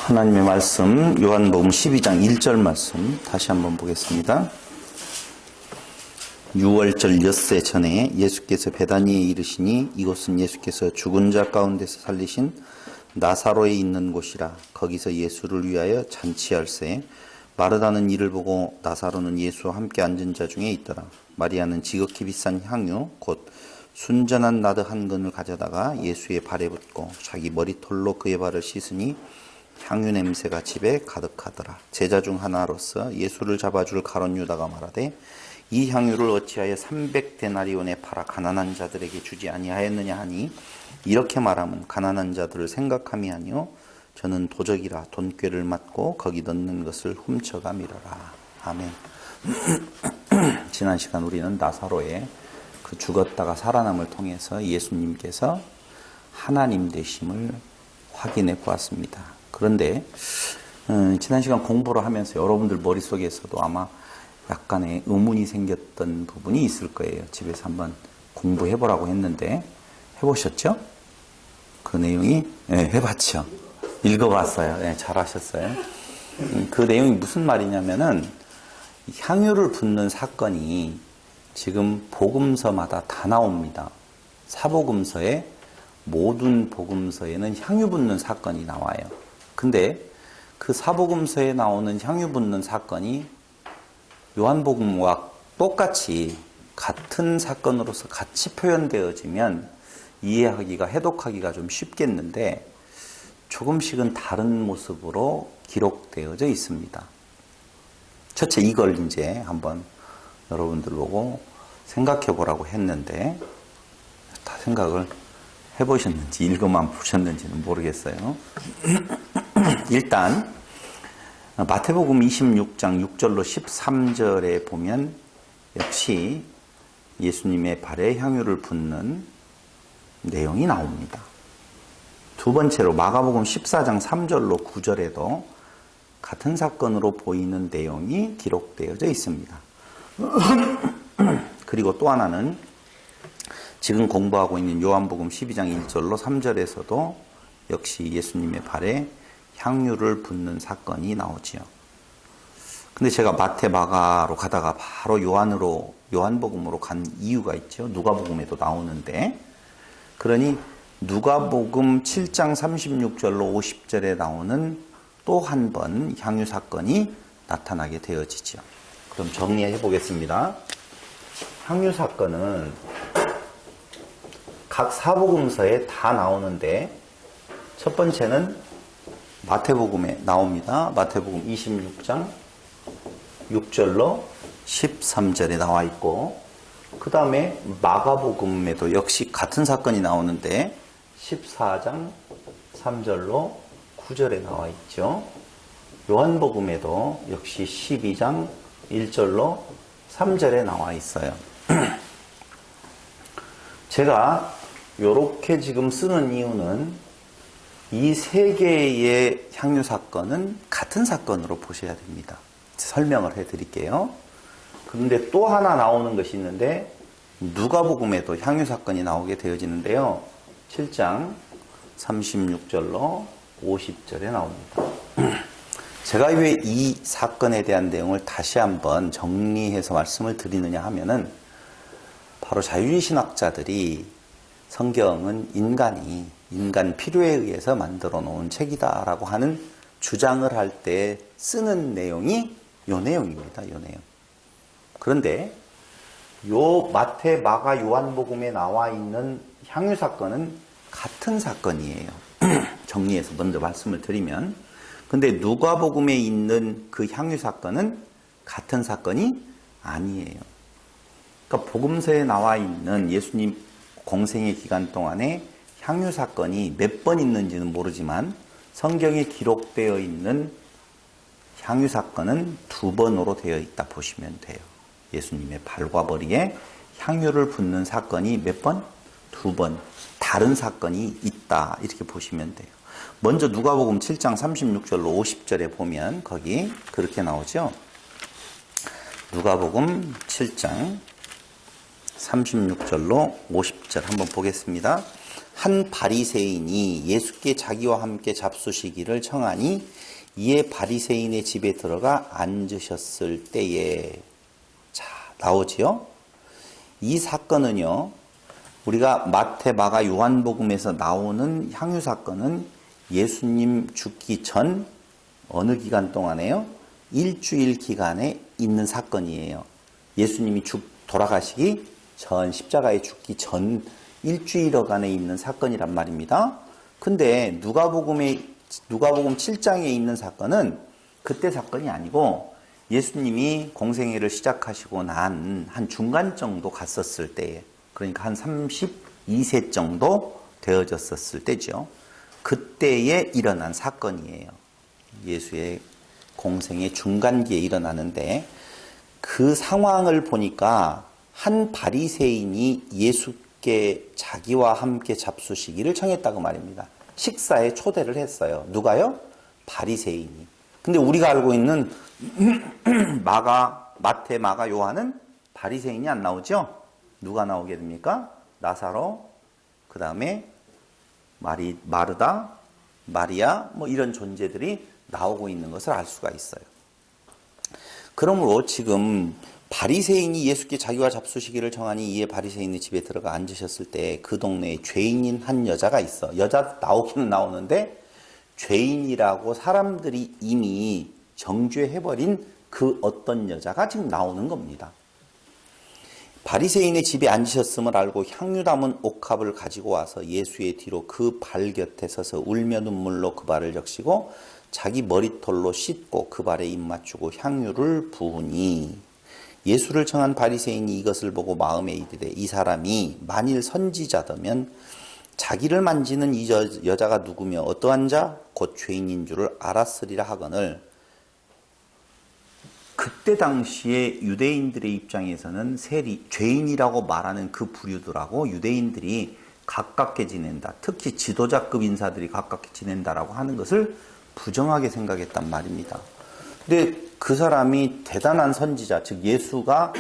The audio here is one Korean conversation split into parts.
하나님의 말씀 요한복음 12장 1절 말씀 다시 한번 보겠습니다. 6월절 엿새 전에 예수께서 베다니에 이르시니 이곳은 예수께서 죽은 자 가운데서 살리신 나사로에 있는 곳이라. 거기서 예수를 위하여 잔치할세. 마르다는 이를 보고 나사로는 예수와 함께 앉은 자 중에 있더라. 마리아는 지극히 비싼 향유 곧 순전한 나드 한 근을 가져다가 예수의 발에 붓고 자기 머리털로 그의 발을 씻으니 향유 냄새가 집에 가득하더라. 제자 중 하나로서 예수를 잡아줄 가룟 유다가 말하되 이 향유를 어찌하여 300데나리온에 팔아 가난한 자들에게 주지 아니하였느냐 하니, 이렇게 말하면 가난한 자들을 생각함이 아니요 저는 도적이라 돈꾀를 맞고 거기 넣는 것을 훔쳐가미러라. 아멘. 지난 시간 우리는 나사로의 그 죽었다가 살아남을 통해서 예수님께서 하나님 되심을 확인해 보았습니다. 그런데 지난 시간 공부를 하면서 여러분들 머릿속에서도 아마 약간의 의문이 생겼던 부분이 있을 거예요. 집에서 한번 공부해 보라고 했는데 해보셨죠? 그 내용이 해봤죠. 읽어봤어요. 잘하셨어요. 그 내용이 무슨 말이냐면은 향유를 붓는 사건이 지금 복음서마다 다 나옵니다. 사복음서에 모든 복음서에는 향유 붓는 사건이 나와요. 근데 그 사복음서에 나오는 향유 붓는 사건이 요한복음과 똑같이 같은 사건으로서 같이 표현되어지면 이해하기가, 해독하기가 좀 쉽겠는데 조금씩은 다른 모습으로 기록되어져 있습니다. 첫째, 이걸 이제 한번 여러분들 보고 생각해 보라고 했는데 다 생각을 해보셨는지 읽어만 보셨는지는 모르겠어요. 일단 마태복음 26장 6절로 13절에 보면 역시 예수님의 발에 향유를 붓는 내용이 나옵니다. 두 번째로 마가복음 14장 3절로 9절에도 같은 사건으로 보이는 내용이 기록되어져 있습니다. 그리고 또 하나는 지금 공부하고 있는 요한복음 12장 1절로 3절에서도 역시 예수님의 발에 향유를 붓는 사건이 나오지요. 근데 제가 마태, 마가로 가다가 바로 요한복음으로 간 이유가 있죠. 누가복음에도 나오는데, 그러니 누가복음 7장 36절로 50절에 나오는 또 한 번 향유 사건이 나타나게 되어지죠. 그럼 정리해 보겠습니다. 향유 사건은 각 사복음서에 다 나오는데 첫 번째는 마태복음에 나옵니다. 마태복음 26장 6절로 13절에 나와 있고, 그 다음에 마가복음에도 역시 같은 사건이 나오는데 14장 3절로 9절에 나와 있죠. 요한복음에도 역시 12장 1절로 3절에 나와 있어요. 제가 이렇게 지금 쓰는 이유는 이 세 개의 향유 사건은 같은 사건으로 보셔야 됩니다. 설명을 해드릴게요. 그런데 또 하나 나오는 것이 있는데 누가복음에도 향유 사건이 나오게 되어지는데요. 7장 36절로 50절에 나옵니다. 제가 왜 이 사건에 대한 내용을 다시 한번 정리해서 말씀을 드리느냐 하면은 바로 자유주의 신학자들이 성경은 인간 필요에 의해서 만들어 놓은 책이다라고 하는 주장을 할 때 쓰는 내용이 요 내용입니다. 요 내용. 그런데 요 마태, 마가, 요한복음에 나와 있는 향유 사건은 같은 사건이에요. 정리해서 먼저 말씀을 드리면, 근데 누가복음에 있는 그 향유 사건은 같은 사건이 아니에요. 그러니까 복음서에 나와 있는 예수님 공생의 기간 동안에 향유 사건이 몇 번 있는지는 모르지만 성경에 기록되어 있는 향유 사건은 2번으로 되어 있다 보시면 돼요. 예수님의 발과 머리에 향유를 붓는 사건이 몇 번? 2번. 다른 사건이 있다, 이렇게 보시면 돼요. 먼저 누가복음 7장 36절로 50절에 보면 거기 그렇게 나오죠. 누가복음 7장 36절로 50절 한번 보겠습니다. 한 바리새인이 예수께 자기와 함께 잡수시기를 청하니 이에 바리새인의 집에 들어가 앉으셨을 때에. 자, 나오지요? 이 사건은요, 우리가 마태, 마가, 요한복음에서 나오는 향유 사건은 예수님 죽기 전 어느 기간 동안에요? 일주일 기간에 있는 사건이에요. 예수님이 돌아가시기 전, 십자가에 죽기 전 일주일여간에 있는 사건이란 말입니다. 근데 누가복음 7장에 있는 사건은 그때 사건이 아니고 예수님이 공생애를 시작하시고 난 한 중간 정도 갔었을 때에, 그러니까 한 32세 정도 되어졌었을 때죠. 그때에 일어난 사건이에요. 예수의 공생의 중간기에 일어나는데, 그 상황을 보니까 한 바리새인이 예수께 자기와 함께 잡수시기를 청했다고 말입니다. 식사에 초대를 했어요. 누가요? 바리새인이. 근데 우리가 알고 있는 마태, 마가, 요한은 바리새인이 안 나오죠? 누가 나오게 됩니까? 나사로, 그 다음에 마르다, 마리아, 뭐 이런 존재들이 나오고 있는 것을 알 수가 있어요. 그러므로 지금 바리새인이 예수께 자기와 잡수시기를 청하니 이에 바리새인의 집에 들어가 앉으셨을 때 그 동네에 죄인인 한 여자가 있어. 여자 나오기는 나오는데 죄인이라고 사람들이 이미 정죄해버린 그 어떤 여자가 지금 나오는 겁니다. 바리새인의 집에 앉으셨음을 알고 향유 담은 옥합을 가지고 와서 예수의 뒤로 그 발 곁에 서서 울며 눈물로 그 발을 적시고 자기 머리털로 씻고 그 발에 입 맞추고 향유를 부으니, 예수를 청한 바리새인이 이것을 보고 마음에 이르되 이 사람이 만일 선지자더면 자기를 만지는 이 여자가 누구며 어떠한 자 곧 죄인인 줄을 알았으리라 하거늘. 그때 당시에 유대인들의 입장에서는 죄인이라고 말하는 그 부류들하고 유대인들이 가깝게 지낸다, 특히 지도자급 인사들이 가깝게 지낸다라고 하는 것을 부정하게 생각했단 말입니다. 근데 그 사람이 대단한 선지자, 즉 예수가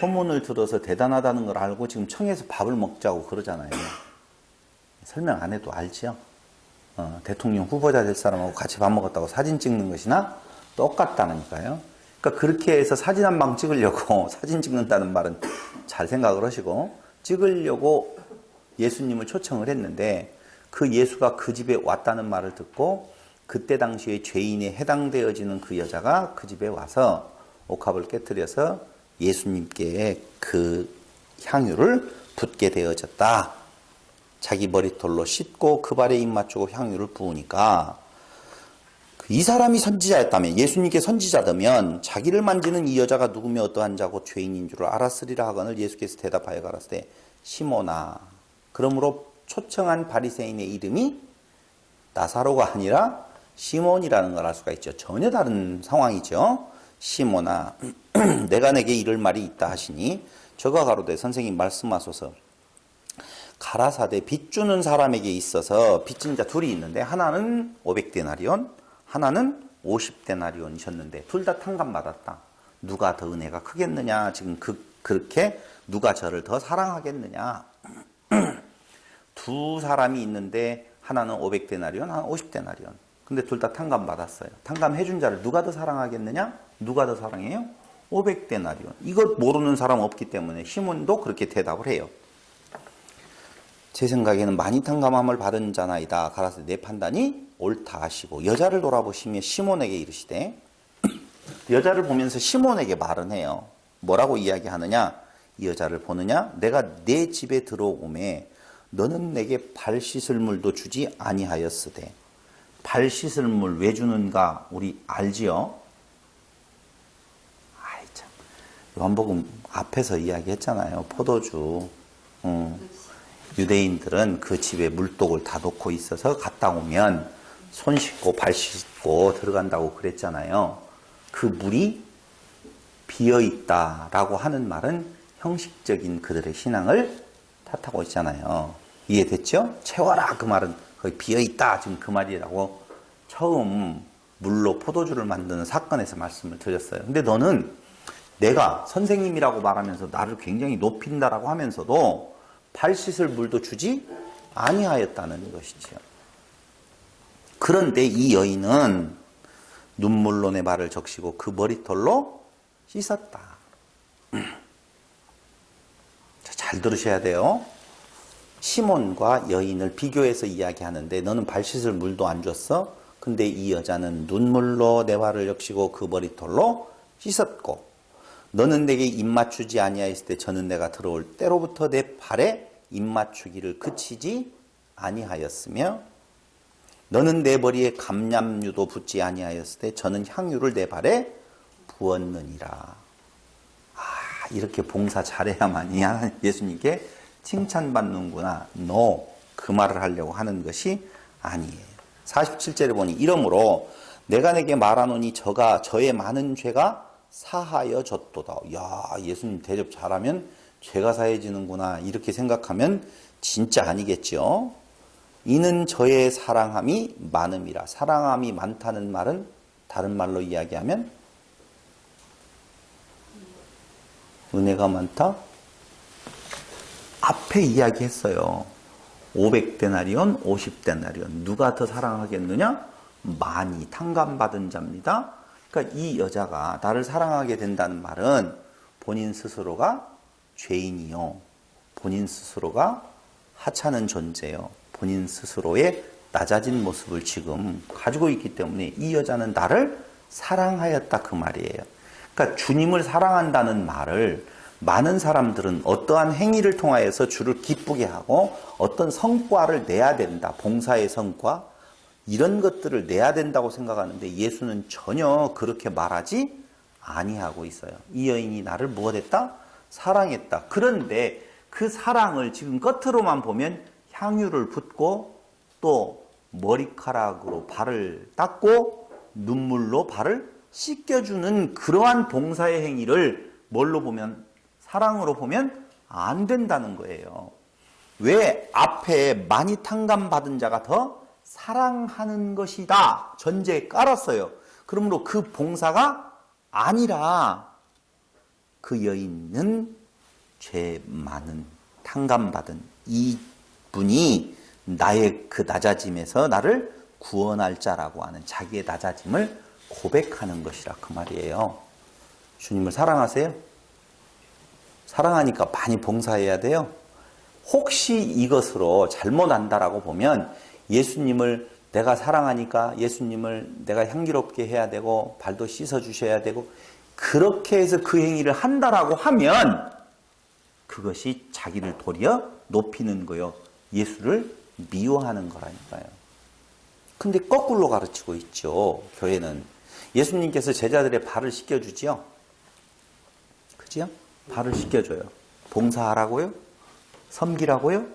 소문을 들어서 대단하다는 걸 알고 지금 청해서 밥을 먹자고 그러잖아요. 설명 안 해도 알죠? 대통령 후보자 될 사람하고 같이 밥 먹었다고 사진 찍는 것이나 똑같다니까요. 그러니까 그렇게 해서 사진 한 방 찍으려고, 사진 찍는다는 말은 잘 생각을 하시고, 찍으려고 예수님을 초청을 했는데 그 예수가 그 집에 왔다는 말을 듣고 그때 당시에 죄인에 해당되어지는 그 여자가 그 집에 와서 옥합을 깨뜨려서 예수님께 그 향유를 붓게 되어졌다. 자기 머리털로 씻고 그 발에 입 맞추고 향유를 부으니까, 이 사람이 선지자였다면, 예수님께 선지자다면 자기를 만지는 이 여자가 누구며 어떠한 자고 죄인인 줄을 알았으리라 하거늘 예수께서 대답하여 가라사대 시몬아. 그러므로 초청한 바리새인의 이름이 나사로가 아니라 시몬이라는 걸 알 수가 있죠. 전혀 다른 상황이죠. 시몬아, 내가 내게 이를 말이 있다 하시니 저가 가로되 선생님 말씀하소서. 가라사대 빚 주는 사람에게 있어서 빚진 자 둘이 있는데 하나는 500데나리온, 하나는 50데나리온이셨는데 둘 다 탕감받았다. 누가 더 은혜가 크겠느냐? 지금 그렇게 누가 저를 더 사랑하겠느냐? 두 사람이 있는데 하나는 500데나리온, 하나는 50데나리온. 근데 둘 다 탕감받았어요. 탕감해준 자를 누가 더 사랑하겠느냐? 누가 더 사랑해요? 500데나리온. 이것 모르는 사람 없기 때문에 시몬도 그렇게 대답을 해요. 제 생각에는 많이 탕감함을 받은 자나이다. 가라사대 내 판단이 옳다 하시고 여자를 돌아보시며 시몬에게 이르시되, 여자를 보면서 시몬에게 말은 해요. 뭐라고 이야기하느냐? 이 여자를 보느냐? 내가 내 집에 들어오매 너는 내게 발 씻을 물도 주지 아니하였으되. 발 씻을 물 왜 주는가 우리 알지요? 아이 참, 요한복음 앞에서 이야기했잖아요. 포도주. 유대인들은 그 집에 물독을 다 놓고 있어서 갔다 오면 손 씻고 발 씻고 들어간다고 그랬잖아요. 그 물이 비어있다라고 하는 말은 형식적인 그들의 신앙을 탓하고 있잖아요. 이해됐죠? 채워라 그 말은 거의 비어있다 지금 그 말이라고 처음 물로 포도주를 만드는 사건에서 말씀을 드렸어요. 근데 너는 내가 선생님이라고 말하면서 나를 굉장히 높인다라고 하면서도 발 씻을 물도 주지 아니하였다는 것이지요. 그런데 이 여인은 눈물로 내 발을 적시고 그 머리털로 씻었다. 잘 들으셔야 돼요. 시몬과 여인을 비교해서 이야기하는데 너는 발 씻을 물도 안 줬어? 근데 이 여자는 눈물로 내 발을 적시고 그 머리털로 씻었고 너는 내게 입 맞추지 아니하였을 때 저는 내가 들어올 때로부터 내 발에 입 맞추기를 그치지 아니하였으며 너는 내 머리에 감람유도 붓지 아니하였을 때 저는 향유를 내 발에 부었느니라. 이렇게 봉사 잘해야만이 예수님께 칭찬받는구나. 그 말을 하려고 하는 것이 아니에요. 47절에 보니 이러므로 내가 내게 말하노니 저의 많은 죄가 사하여 졌도다. 야, 예수님 대접 잘하면 죄가 사해지는구나. 이렇게 생각하면 진짜 아니겠죠. 이는 저의 사랑함이 많음이라. 사랑함이 많다는 말은 다른 말로 이야기하면 은혜가 많다? 앞에 이야기했어요. 500데나리온, 50데나리온. 누가 더 사랑하겠느냐? 많이 탕감받은 자입니다. 그러니까 이 여자가 나를 사랑하게 된다는 말은 본인 스스로가 죄인이요. 본인 스스로가 하찮은 존재요. 본인 스스로의 낮아진 모습을 지금 가지고 있기 때문에 이 여자는 나를 사랑하였다 그 말이에요. 그러니까 주님을 사랑한다는 말을 많은 사람들은 어떠한 행위를 통하여서 주를 기쁘게 하고 어떤 성과를 내야 된다. 봉사의 성과 이런 것들을 내야 된다고 생각하는데 예수는 전혀 그렇게 말하지 아니하고 있어요. 이 여인이 나를 무엇했다? 사랑했다. 그런데 그 사랑을 지금 겉으로만 보면 향유를 붓고 또 머리카락으로 발을 닦고 눈물로 발을 씻겨주는 그러한 봉사의 행위를 뭘로 보면 사랑으로 보면 안 된다는 거예요. 왜 앞에 많이 탕감받은 자가 더 사랑하는 것이다 전제에 깔았어요. 그러므로 그 봉사가 아니라 그 여인은 죄 많은 탕감받은 이 분이 나의 그 낮아짐에서 나를 구원할 자라고 하는 자기의 낮아짐을 고백하는 것이라 그 말이에요. 주님을 사랑하세요? 사랑하니까 많이 봉사해야 돼요. 혹시 이것으로 잘못 안다라고 보면 예수님을 내가 사랑하니까 예수님을 내가 향기롭게 해야 되고 발도 씻어 주셔야 되고 그렇게 해서 그 행위를 한다라고 하면 그것이 자기를 도리어 높이는 거요. 예수를 미워하는 거라니까요. 근데 거꾸로 가르치고 있죠. 교회는. 예수님께서 제자들의 발을 씻겨주지요. 그지요? 발을 씻겨줘요. 봉사하라고요? 섬기라고요?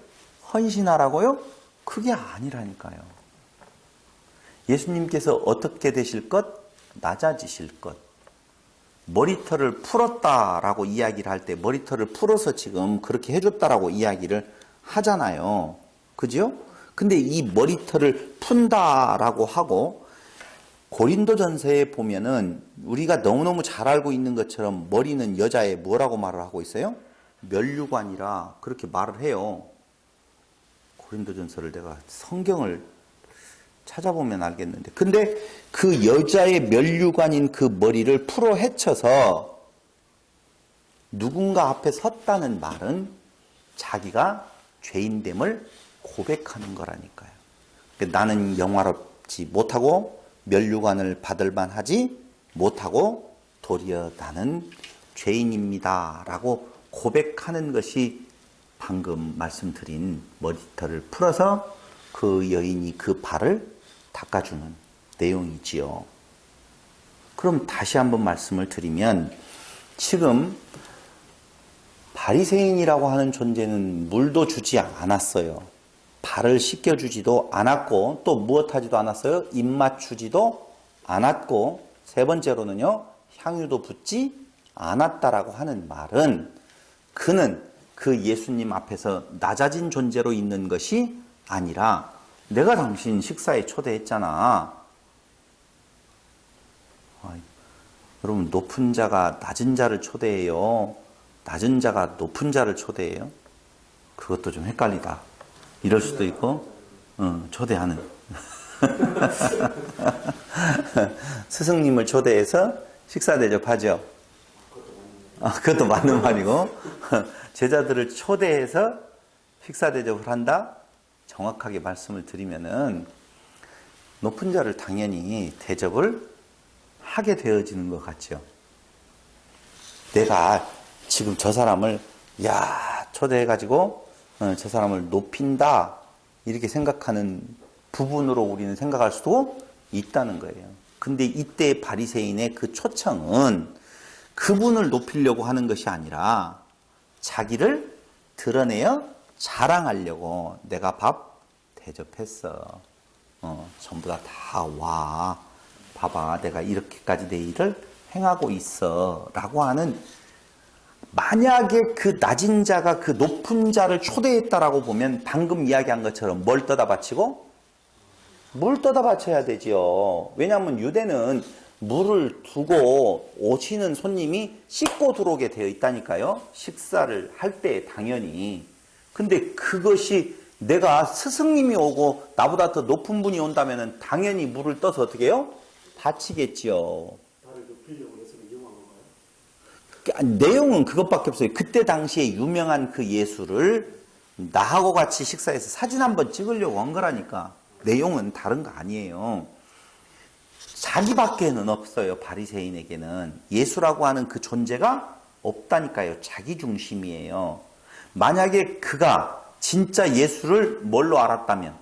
헌신하라고요? 그게 아니라니까요. 예수님께서 어떻게 되실 것? 낮아지실 것. 머리털을 풀었다라고 이야기를 할 때 머리털을 풀어서 지금 그렇게 해줬다라고 이야기를 하잖아요. 그죠? 근데 이 머리털을 푼다라고 하고 고린도전서에 보면은 우리가 너무너무 잘 알고 있는 것처럼 머리는 여자의 뭐라고 말을 하고 있어요? 면류관이라 그렇게 말을 해요. 고린도전서를 내가 성경을 찾아보면 알겠는데 근데 그 여자의 면류관인 그 머리를 풀어 헤쳐서 누군가 앞에 섰다는 말은 자기가 죄인됨을 고백하는 거라니까요. 나는 영화롭지 못하고 면류관을 받을 만하지 못하고 도리어 나는 죄인입니다 라고 고백하는 것이 방금 말씀드린 머리털을 풀어서 그 여인이 그 발을 닦아주는 내용이지요. 그럼 다시 한번 말씀을 드리면 지금 바리새인이라고 하는 존재는 물도 주지 않았어요. 발을 씻겨주지도 않았고 또 무엇하지도 않았어요? 입 맞추지도 않았고 세 번째로는요. 향유도 붓지 않았다라고 하는 말은 그는 그 예수님 앞에서 낮아진 존재로 있는 것이 아니라 내가 당신 식사에 초대했잖아. 여러분 높은 자가 낮은 자를 초대해요. 낮은 자가 높은 자를 초대해요. 그것도 좀 헷갈리다. 이럴 수도 있고, 초대하는. 스승님을 초대해서 식사 대접하죠. 그것도 맞는 말이고, 제자들을 초대해서 식사 대접을 한다? 정확하게 말씀을 드리면은, 높은 자를 당연히 대접을 하게 되어지는 것 같죠. 내가 지금 저 사람을, 초대해가지고, 저 사람을 높인다, 이렇게 생각하는 부분으로 우리는 생각할 수도 있다는 거예요. 근데 이때 바리새인의 그 초청은 그분을 높이려고 하는 것이 아니라 자기를 드러내어 자랑하려고 내가 밥 대접했어. 전부 다 와. 봐봐. 내가 이렇게까지 내 일을 행하고 있어. 라고 하는, 만약에 그 낮은 자가 그 높은 자를 초대했다라고 보면 방금 이야기한 것처럼 뭘 떠다 바치고? 물 떠다 바쳐야 되지요. 왜냐하면 유대는 물을 두고 오시는 손님이 씻고 들어오게 되어 있다니까요. 식사를 할 때 당연히. 근데 그것이 내가 스승님이 오고 나보다 더 높은 분이 온다면 당연히 물을 떠서 어떻게 해요? 바치겠지요. 나를 높이려고 해서 이용한 건가요? 내용은 그것밖에 없어요. 그때 당시에 유명한 그 예수를 나하고 같이 식사해서 사진 한번 찍으려고 한 거라니까. 내용은 다른 거 아니에요. 자기밖에는 없어요. 바리새인에게는 예수라고 하는 그 존재가 없다니까요. 자기 중심이에요. 만약에 그가 진짜 예수를 뭘로 알았다면,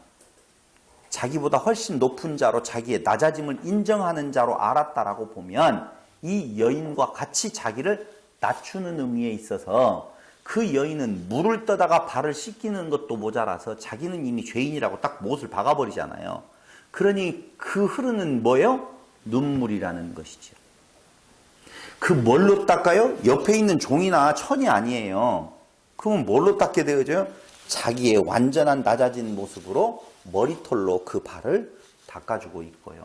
자기보다 훨씬 높은 자로 자기의 낮아짐을 인정하는 자로 알았다라고 보면 이 여인과 같이 자기를 낮추는 의미에 있어서 그 여인은 물을 떠다가 발을 씻기는 것도 모자라서 자기는 이미 죄인이라고 딱 못을 박아버리잖아요. 그러니 그 흐르는 뭐예요? 눈물이라는 것이죠. 그 뭘로 닦아요? 옆에 있는 종이나 천이 아니에요. 그러면 뭘로 닦게 되어져요? 자기의 완전한 낮아진 모습으로 머리털로 그 발을 닦아주고 있고요.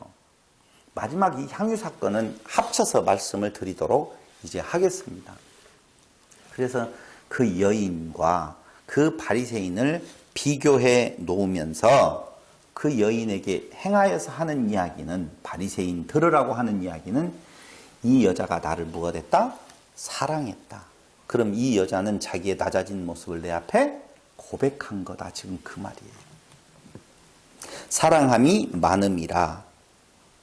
마지막 이 향유 사건은 합쳐서 말씀을 드리도록 이제 하겠습니다. 그래서 그 여인과 그 바리새인을 비교해 놓으면서 그 여인에게 행하여서 하는 이야기는, 바리새인 들으라고 하는 이야기는, 이 여자가 나를 무엇 했다? 사랑했다. 그럼 이 여자는 자기의 낮아진 모습을 내 앞에 고백한 거다. 지금 그 말이에요. 사랑함이 많음이라.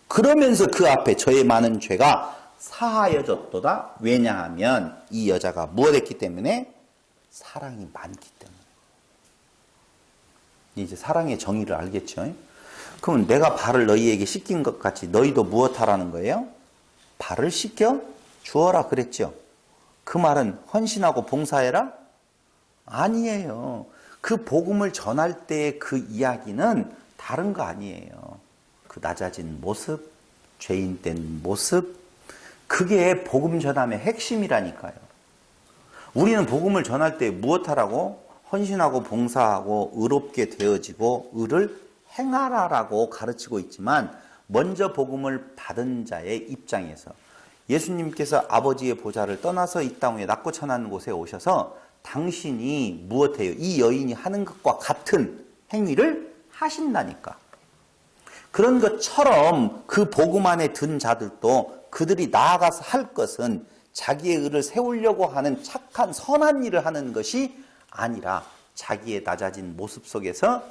그러면서 그 앞에 저의 많은 죄가 사하여졌도다. 왜냐하면 이 여자가 무엇했기 때문에? 사랑이 많기 때문에. 이제 사랑의 정의를 알겠죠? 그러면 내가 발을 너희에게 씻긴 것 같이 너희도 무엇하라는 거예요? 발을 씻겨 주어라 그랬죠. 그 말은 헌신하고 봉사해라? 아니에요. 그 복음을 전할 때의 그 이야기는 다른 거 아니에요. 그 낮아진 모습, 죄인된 모습, 그게 복음 전함의 핵심이라니까요. 우리는 복음을 전할 때 무엇하라고? 헌신하고 봉사하고 의롭게 되어지고 의를 행하라라고 가르치고 있지만, 먼저 복음을 받은 자의 입장에서 예수님께서 아버지의 보좌를 떠나서 이 땅에 낮고 천한 곳에 오셔서 당신이 무엇해요? 이 여인이 하는 것과 같은 행위를 하신다니까. 그런 것처럼 그 복음 안에 든 자들도 그들이 나아가서 할 것은 자기의 의를 세우려고 하는 착한 선한 일을 하는 것이 아니라 자기의 낮아진 모습 속에서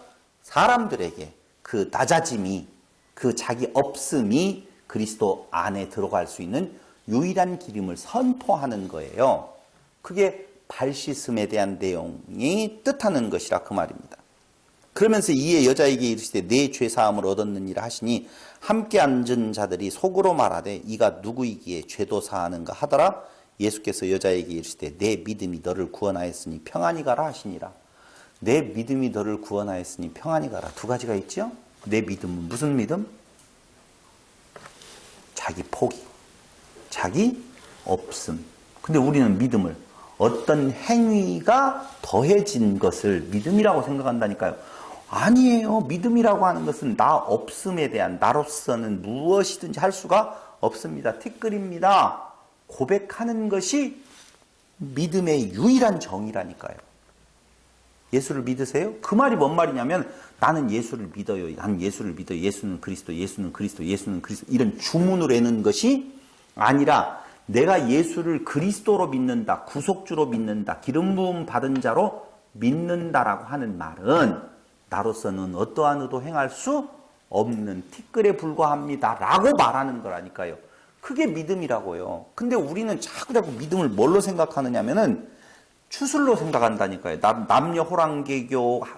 사람들에게 그 낮아짐이, 그 자기 없음이 그리스도 안에 들어갈 수 있는 유일한 길임을 선포하는 거예요. 그게 발 씻음에 대한 내용이 뜻하는 것이라 그 말입니다. 그러면서 이에 여자에게 이르시되 내 죄사함을 얻었느니라 하시니 함께 앉은 자들이 속으로 말하되 이가 누구이기에 죄도 사하는가 하더라. 예수께서 여자에게 이르시되 내 믿음이 너를 구원하였으니 평안히 가라 하시니라. 내 믿음이 너를 구원하였으니 평안히 가라. 두 가지가 있죠. 내 믿음은 무슨 믿음? 자기 포기, 자기 없음. 근데 우리는 믿음을 어떤 행위가 더해진 것을 믿음이라고 생각한다니까요. 아니에요. 믿음이라고 하는 것은 나 없음에 대한, 나로서는 무엇이든지 할 수가 없습니다. 티끌입니다. 고백하는 것이 믿음의 유일한 정의라니까요. 예수를 믿으세요? 그 말이 뭔 말이냐면 나는 예수를 믿어요. 나는 예수를 믿어요. 예수는 그리스도, 예수는 그리스도, 예수는 그리스도. 이런 주문을 해는 것이 아니라 내가 예수를 그리스도로 믿는다, 구속주로 믿는다, 기름 부음 받은 자로 믿는다라고 하는 말은 나로서는 어떠한 의도 행할 수 없는 티끌에 불과합니다 라고 말하는 거라니까요. 그게 믿음이라고요. 근데 우리는 자꾸 믿음을 뭘로 생각하느냐면은 추술로 생각한다니까요.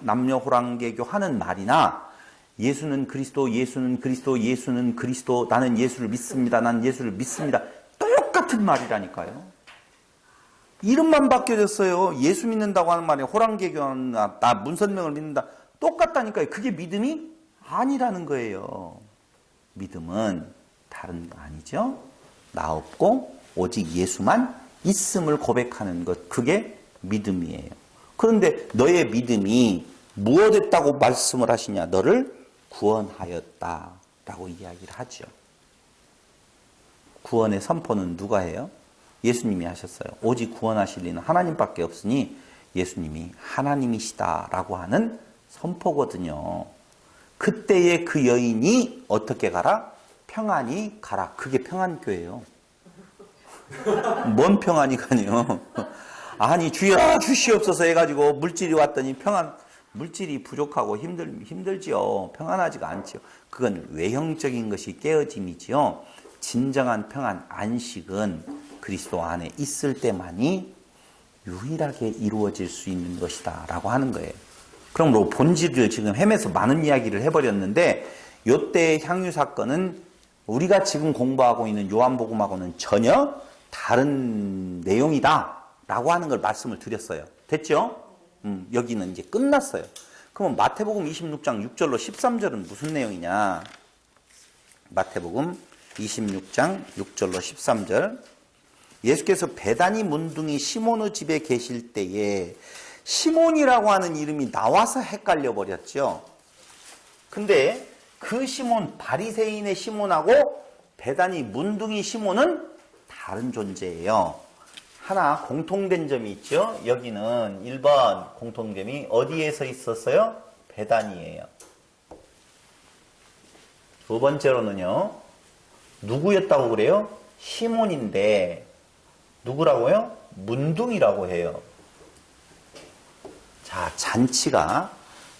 남녀호랑개교 하는 말이나 예수는 그리스도, 예수는 그리스도, 예수는 그리스도, 나는 예수를 믿습니다, 난 예수를 믿습니다. 똑같은 말이라니까요. 이름만 바뀌어졌어요. 예수 믿는다고 하는 말이 호랑개교는 나 문선명을 믿는다. 똑같다니까요. 그게 믿음이 아니라는 거예요. 믿음은 다른 거 아니죠. 나 없고 오직 예수만 있음을 고백하는 것, 그게 믿음이에요. 그런데 너의 믿음이 무엇했다고 말씀을 하시냐? 너를 구원하였다라고 이야기를 하죠. 구원의 선포는 누가 해요? 예수님이 하셨어요. 오직 구원하실 이는 하나님밖에 없으니 예수님이 하나님이시다라고 하는 선포거든요. 그때의 그 여인이 어떻게 가라? 평안히 가라. 그게 평안교예요. 뭔 평안이 가니요? 아니 주여 주시옵소서 해가지고 물질이 왔더니 물질이 부족하고 힘들지요. 평안하지가 않지요. 그건 외형적인 것이 깨어짐이지요. 진정한 평안, 안식은 그리스도 안에 있을 때만이 유일하게 이루어질 수 있는 것이다 라고 하는 거예요. 그러므로 본질을 지금 헤매서 많은 이야기를 해버렸는데 요때의 향유 사건은 우리가 지금 공부하고 있는 요한복음하고는 전혀 다른 내용이다 라고 하는 걸 말씀을 드렸어요. 됐죠? 여기는 이제 끝났어요. 그러면 마태복음 26장 6절로 13절은 무슨 내용이냐? 마태복음 26장 6절로 13절. 예수께서 베다니 문둥이 시몬의 집에 계실 때에 시몬이라고 하는 이름이 나와서 헷갈려 버렸죠. 근데 그 시몬, 바리새인의 시몬하고 베다니 문둥이 시몬은 다른 존재예요. 하나 공통된 점이 있죠. 여기는 1번 공통점이 어디에서 있었어요? 베다니예요. 두 번째로는요. 누구였다고 그래요? 시몬인데 누구라고요? 문둥이라고 해요. 자, 잔치가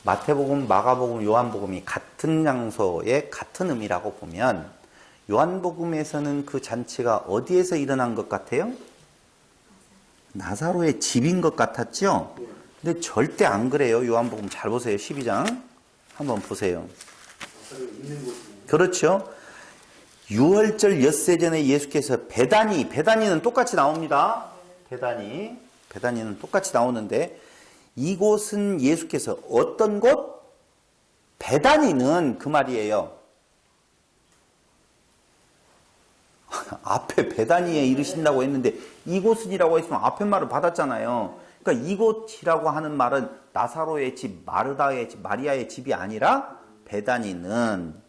마태복음, 마가복음, 요한복음이 같은 장소에 같은 의미라고 보면 요한복음에서는 그 잔치가 어디에서 일어난 것 같아요? 나사로의 집인 것 같았죠? 근데 절대 안 그래요. 요한복음 잘 보세요. 12장 한번 보세요. 그렇죠? 유월절 엿새 전에 예수께서 베다니는 똑같이 나옵니다. 베다니는 똑같이 나오는데 이곳은 예수께서 어떤 곳? 베다니는 그 말이에요. 앞에 베다니에 이르신다고 했는데 이곳은이라고 했으면 앞에 말을 받았잖아요. 그러니까 이곳이라고 하는 말은 나사로의 집, 마르다의 집, 마리아의 집이 아니라 베다니는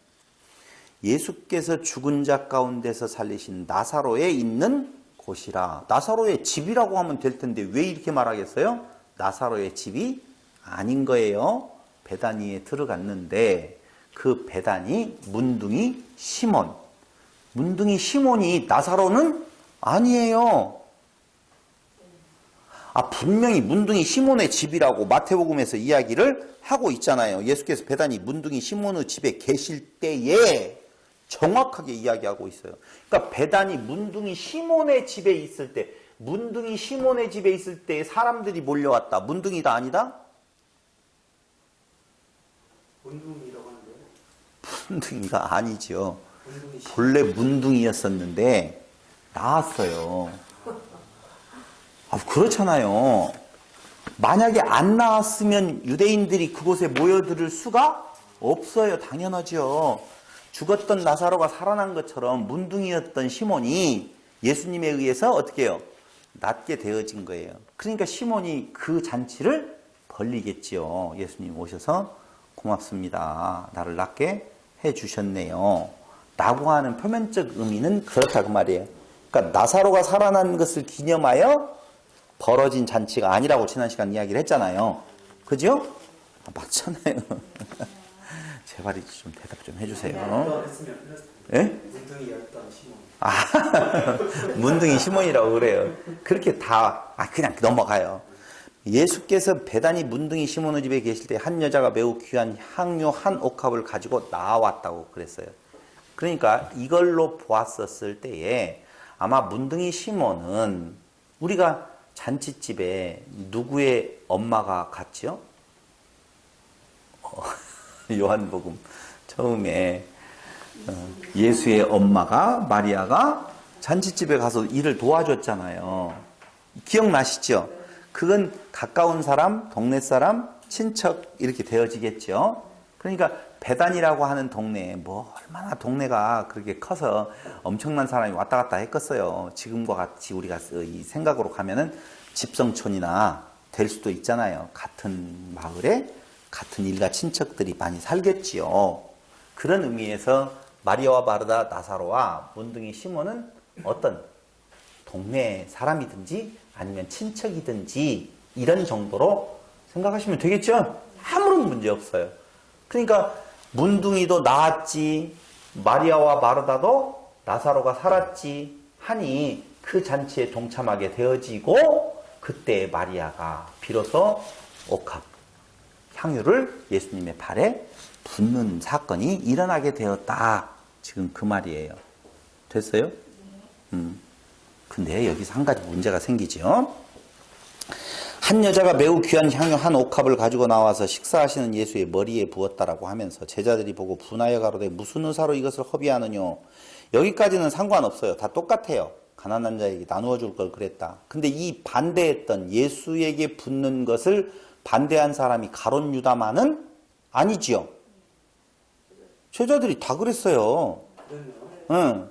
예수께서 죽은 자 가운데서 살리신 나사로에 있는 곳이라. 나사로의 집이라고 하면 될 텐데 왜 이렇게 말하겠어요? 나사로의 집이 아닌 거예요. 베다니에 들어갔는데 그 베다니 문둥이 시몬. 문둥이 시몬이 나사로는 아니에요. 분명히 문둥이 시몬의 집이라고 마태복음에서 이야기를 하고 있잖아요. 예수께서 베다니 문둥이 시몬의 집에 계실 때에 정확하게 이야기하고 있어요. 그러니까 베다니 문둥이 시몬의 집에 있을 때, 문둥이 시몬의 집에 있을 때 사람들이 몰려왔다. 문둥이다 아니다? 문둥이라고 하는데요. 문둥이가 아니죠. 본래 문둥이였었는데 나왔어요. 그렇잖아요. 만약에 안 나왔으면 유대인들이 그곳에 모여들 수가 없어요. 당연하죠. 죽었던 나사로가 살아난 것처럼 문둥이였던 시몬이 예수님에 의해서 어떻게 해요? 낫게 되어진 거예요. 그러니까 시몬이 그 잔치를 벌리겠지요. 예수님 오셔서 고맙습니다. 나를 낫게 해주셨네요. 라고 하는 표면적 의미는 그렇다 그 말이에요. 그러니까 나사로가 살아난 것을 기념하여 벌어진 잔치가 아니라고 지난 시간 이야기를 했잖아요. 그죠? 아, 맞잖아요. 제발 좀 대답 좀 해주세요. 했으면 틀렸을 예? 문둥이였던 시몬. 아, 문둥이 시몬이라고 그래요. 그렇게 다, 그냥 넘어가요. 예수께서 베다니 문둥이 시몬의 집에 계실 때 한 여자가 매우 귀한 향유 한 옥합을 가지고 나왔다고 그랬어요. 그러니까 이걸로 보았었을 때에 아마 문둥이 시몬은 우리가 잔치집에 누구의 엄마가 갔죠? 요한복음 처음에 예수의 엄마가 마리아가 잔치집에 가서 일을 도와줬잖아요. 기억나시죠? 그건 가까운 사람, 동네 사람, 친척 이렇게 되어지겠죠. 그러니까 베단이라고 하는 동네에 뭐 얼마나 동네가 그렇게 커서 엄청난 사람이 왔다 갔다 했겠어요. 지금과 같이 우리가 이 생각으로 가면은 집성촌이나 될 수도 있잖아요. 같은 마을에 같은 일가 친척들이 많이 살겠지요. 그런 의미에서 마리아와 마르다, 나사로와 문둥이 시몬은 어떤 동네 사람이든지 아니면 친척이든지 이런 정도로 생각하시면 되겠죠? 아무런 문제 없어요. 그러니까 문둥이도 낳았지, 마리아와 마르다도 나사로가 살았지 하니 그 잔치에 동참하게 되어지고 그때 마리아가 비로소 옥합, 향유를 예수님의 발에 붓는 사건이 일어나게 되었다. 지금 그 말이에요. 됐어요? 근데 여기서 한 가지 문제가 생기죠. 한 여자가 매우 귀한 향유 한 옥합을 가지고 나와서 식사하시는 예수의 머리에 부었다라고 하면서 제자들이 보고 분하여 가로되 무슨 의사로 이것을 허비하느뇨. 여기까지는 상관없어요. 다 똑같아요. 가난한 자에게 나누어 줄 걸 그랬다. 근데 이 반대했던 예수에게 붓는 것을 반대한 사람이 가룟 유다만은 아니지요. 제자들이 다 그랬어요. 응.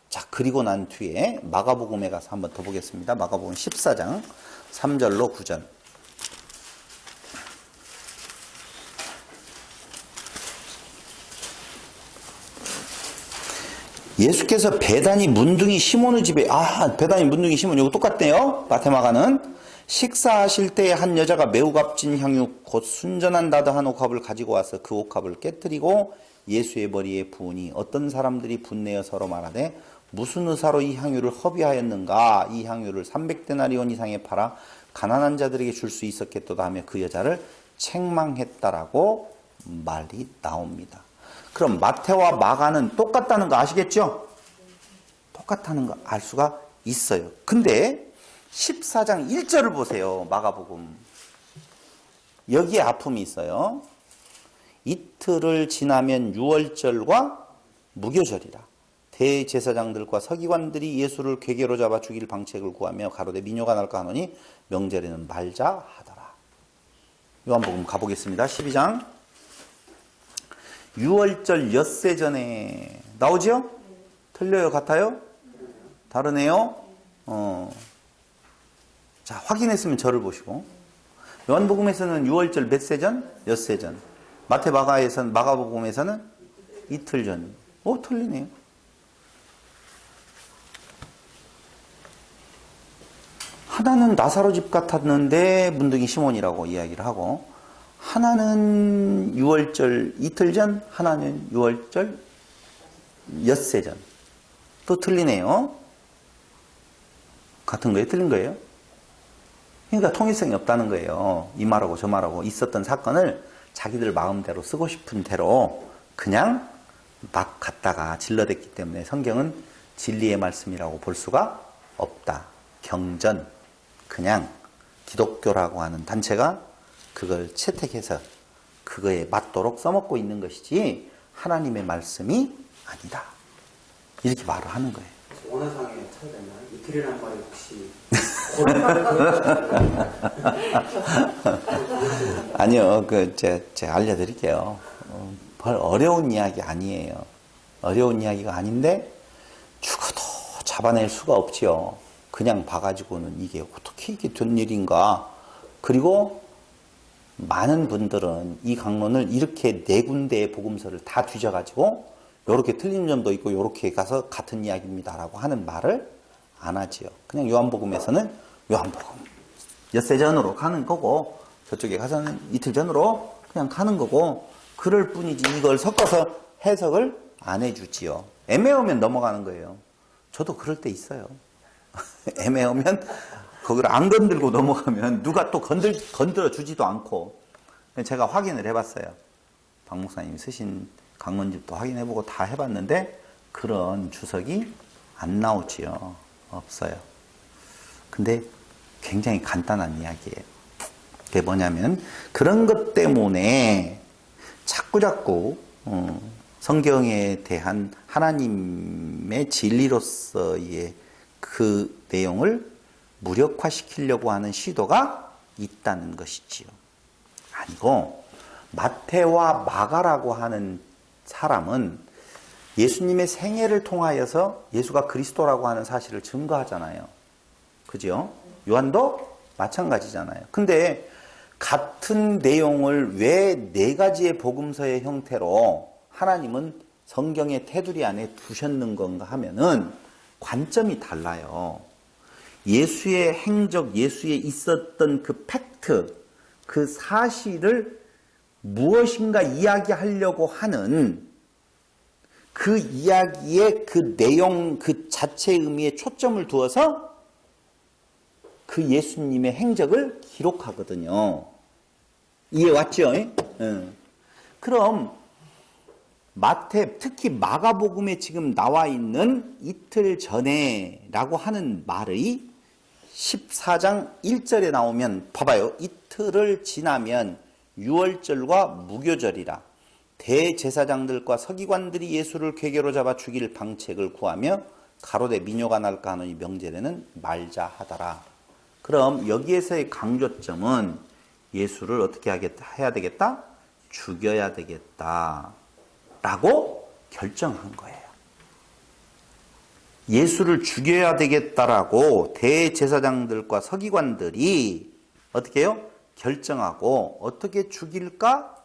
자, 그리고 난 뒤에 마가복음에 가서 한번 더 보겠습니다. 마가복음 14장 3절로 9절. 예수께서 베다니 문둥이 시몬의 집에, 베다니 문둥이 시몬, 이거 똑같네요. 마테마가는. 식사하실 때에 한 여자가 매우 값진 향유 곧 순전한 나드 한 옥합을 가지고 와서 그 옥합을 깨뜨리고 예수의 머리에 부으니 어떤 사람들이 분내어 서로 말하되 무슨 의사로 이 향유를 허비하였는가. 이 향유를 300데나리온 이상에 팔아 가난한 자들에게 줄 수 있었겠도다 하며 그 여자를 책망했다라고 말이 나옵니다. 그럼 마태와 마가는 똑같다는 거 아시겠죠? 똑같다는 거 알 수가 있어요. 근데 14장 1절을 보세요. 마가복음. 여기에 아픔이 있어요. 이틀을 지나면 유월절과 무교절이라. 대제사장들과 서기관들이 예수를 궤계로 잡아 죽일 방책을 구하며 가로되 미뇨가 날까 하노니 명절에는 말자 하더라. 요한복음 가보겠습니다. 12장. 유월절 엿새 전에 나오죠? 틀려요? 같아요? 다르네요? 자, 확인했으면 저를 보시고. 요한복음에서는 유월절 몇 세 전? 엿새 전. 마가복음에서는 이틀 전. 틀리네요. 하나는 나사로 집 같았는데 문둥이 시몬이라고 이야기를 하고, 하나는 유월절 이틀 전, 하나는 유월절 엿새 전. 또 틀리네요. 같은 거예요? 틀린 거예요? 그러니까 통일성이 없다는 거예요. 이 말하고 저 말하고 있었던 사건을 자기들 마음대로 쓰고 싶은 대로 그냥 막 갖다가 질러댔기 때문에 성경은 진리의 말씀이라고 볼 수가 없다. 경전. 그냥 기독교라고 하는 단체가 그걸 채택해서 그거에 맞도록 써먹고 있는 것이지 하나님의 말씀이 아니다. 이렇게 말을 하는 거예요. 원어상에 찾아내면 이틀이라는 말이 혹시 아니요, 제가 알려드릴게요. 별 어려운 이야기 아니에요. 어려운 이야기가 아닌데 죽어도 잡아낼 수가 없지요. 그냥 봐가지고는 이게 어떻게 이게 된 일인가. 그리고 많은 분들은 이 강론을 이렇게 네 군데의 복음서를 다 뒤져가지고 요렇게 틀린 점도 있고 요렇게 가서 같은 이야기입니다라고 하는 말을 안 하지요. 그냥 요한복음에서는 요한복음 엿새전으로 가는 거고 저쪽에 가서는 이틀 전으로 그냥 가는 거고, 그럴 뿐이지 이걸 섞어서 해석을 안 해주지요. 애매하면 넘어가는 거예요. 저도 그럴 때 있어요. 애매하면 거기를 안 건들고 넘어가면 누가 또 건드려 주지도 않고. 제가 확인을 해봤어요. 박 목사님이 쓰신 강론집도 확인해보고 다 해봤는데 그런 주석이 안 나오지요. 없어요. 근데 굉장히 간단한 이야기예요. 그게 뭐냐면 그런 것 때문에 자꾸자꾸 성경에 대한 하나님의 진리로서의 그 내용을 무력화시키려고 하는 시도가 있다는 것이지요. 아니고 마태와 마가라고 하는 사람은 예수님의 생애를 통하여서 예수가 그리스도라고 하는 사실을 증거하잖아요. 그죠? 요한도 마찬가지잖아요. 근데 같은 내용을 왜 네 가지의 복음서의 형태로 하나님은 성경의 테두리 안에 두셨는 건가 하면은 관점이 달라요. 예수의 행적, 예수에 있었던 그 팩트, 그 사실을 무엇인가 이야기하려고 하는 그 이야기의 그 내용, 그 자체의 의미에 초점을 두어서 그 예수님의 행적을 기록하거든요. 이해 왔죠? 그럼 마태, 특히 마가복음에 지금 나와 있는 이틀 전에라고 하는 말의 14장 1절에 나오면 봐봐요. 이틀을 지나면 유월절과 무교절이라 대제사장들과 서기관들이 예수를 궤계로 잡아 죽일 방책을 구하며 가로되 민요가 날까 하노니 명절에는 말자 하더라. 그럼 여기에서의 강조점은 예수를 어떻게 해야 되겠다? 죽여야 되겠다 라고 결정한 거예요. 예수를 죽여야 되겠다라고 대제사장들과 서기관들이 어떻게 해요? 결정하고 어떻게 죽일까?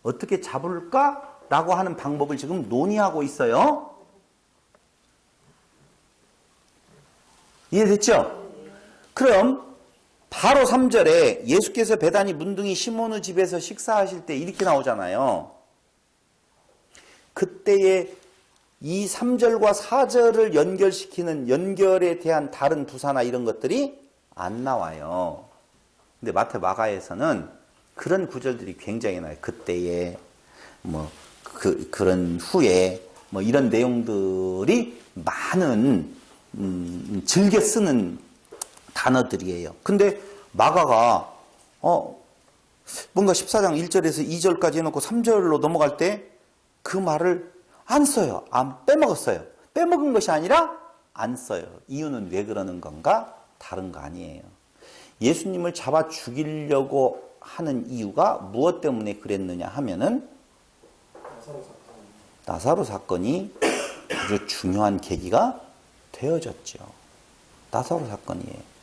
어떻게 잡을까? 라고 하는 방법을 지금 논의하고 있어요. 이해됐죠? 그럼 바로 3절에 예수께서 베다니 문둥이 시몬의 집에서 식사하실 때 이렇게 나오잖아요. 그때에 이 3절과 4절을 연결시키는 연결에 대한 다른 부사나 이런 것들이 안 나와요. 근데 마태 마가에서는 그런 구절들이 굉장히 나와요. 그때에 그런 후에 이런 내용들이 많은 즐겨 쓰는 단어들이에요. 근데 마가가 뭔가 14장 1절에서 2절까지 해놓고 3절로 넘어갈 때 그 말을 안 써요. 안 빼먹었어요. 빼먹은 것이 아니라 안 써요. 이유는 왜 그러는 건가? 다른 거 아니에요. 예수님을 잡아 죽이려고 하는 이유가 무엇 때문에 그랬느냐 하면은 나사로 사건이 아주 중요한 계기가 되어졌죠. 나사로 사건이에요.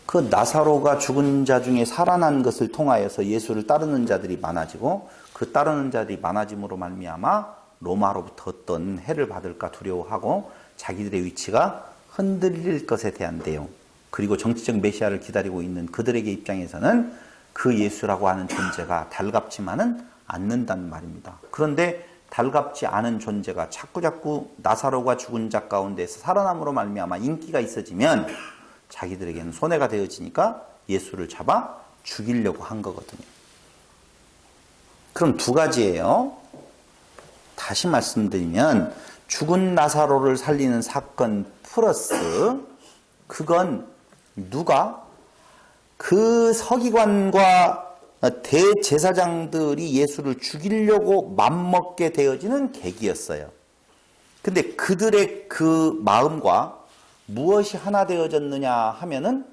그 나사로가 죽은 자 중에 살아난 것을 통하여서 예수를 따르는 자들이 많아지고 그 따르는 자들이 많아짐으로 말미암아 로마로부터 어떤 해를 받을까 두려워하고 자기들의 위치가 흔들릴 것에 대한 내용, 그리고 정치적 메시아를 기다리고 있는 그들에게 입장에서는 그 예수라고 하는 존재가 달갑지만은 않는단 말입니다. 그런데 달갑지 않은 존재가 자꾸자꾸 나사로가 죽은 자 가운데서 살아남으로 말미암아 인기가 있어지면 자기들에게는 손해가 되어지니까 예수를 잡아 죽이려고 한 거거든요. 그럼 두 가지예요. 다시 말씀드리면 죽은 나사로를 살리는 사건 플러스 그건 누가? 그 서기관과 대제사장들이 예수를 죽이려고 맘먹게 되어지는 계기였어요. 근데 그들의 그 마음과 무엇이 하나 되어졌느냐 하면은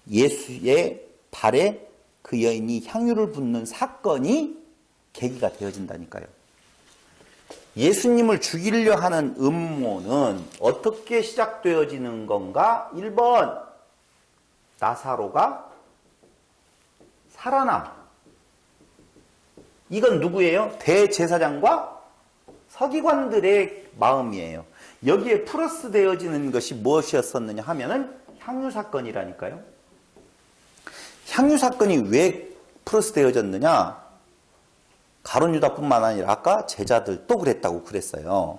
예수의 발에 그 여인이 향유를 붓는 사건이 계기가 되어진다니까요. 예수님을 죽이려 하는 음모는 어떻게 시작되어지는 건가? 1번, 나사로가 살아남. 이건 누구예요? 대제사장과 서기관들의 마음이에요. 여기에 플러스 되어지는 것이 무엇이었었느냐 하면은 향유 사건이라니까요. 향유 사건이 왜 플러스되어졌느냐? 가룟 유다뿐만 아니라 아까 제자들도 그랬다고 그랬어요.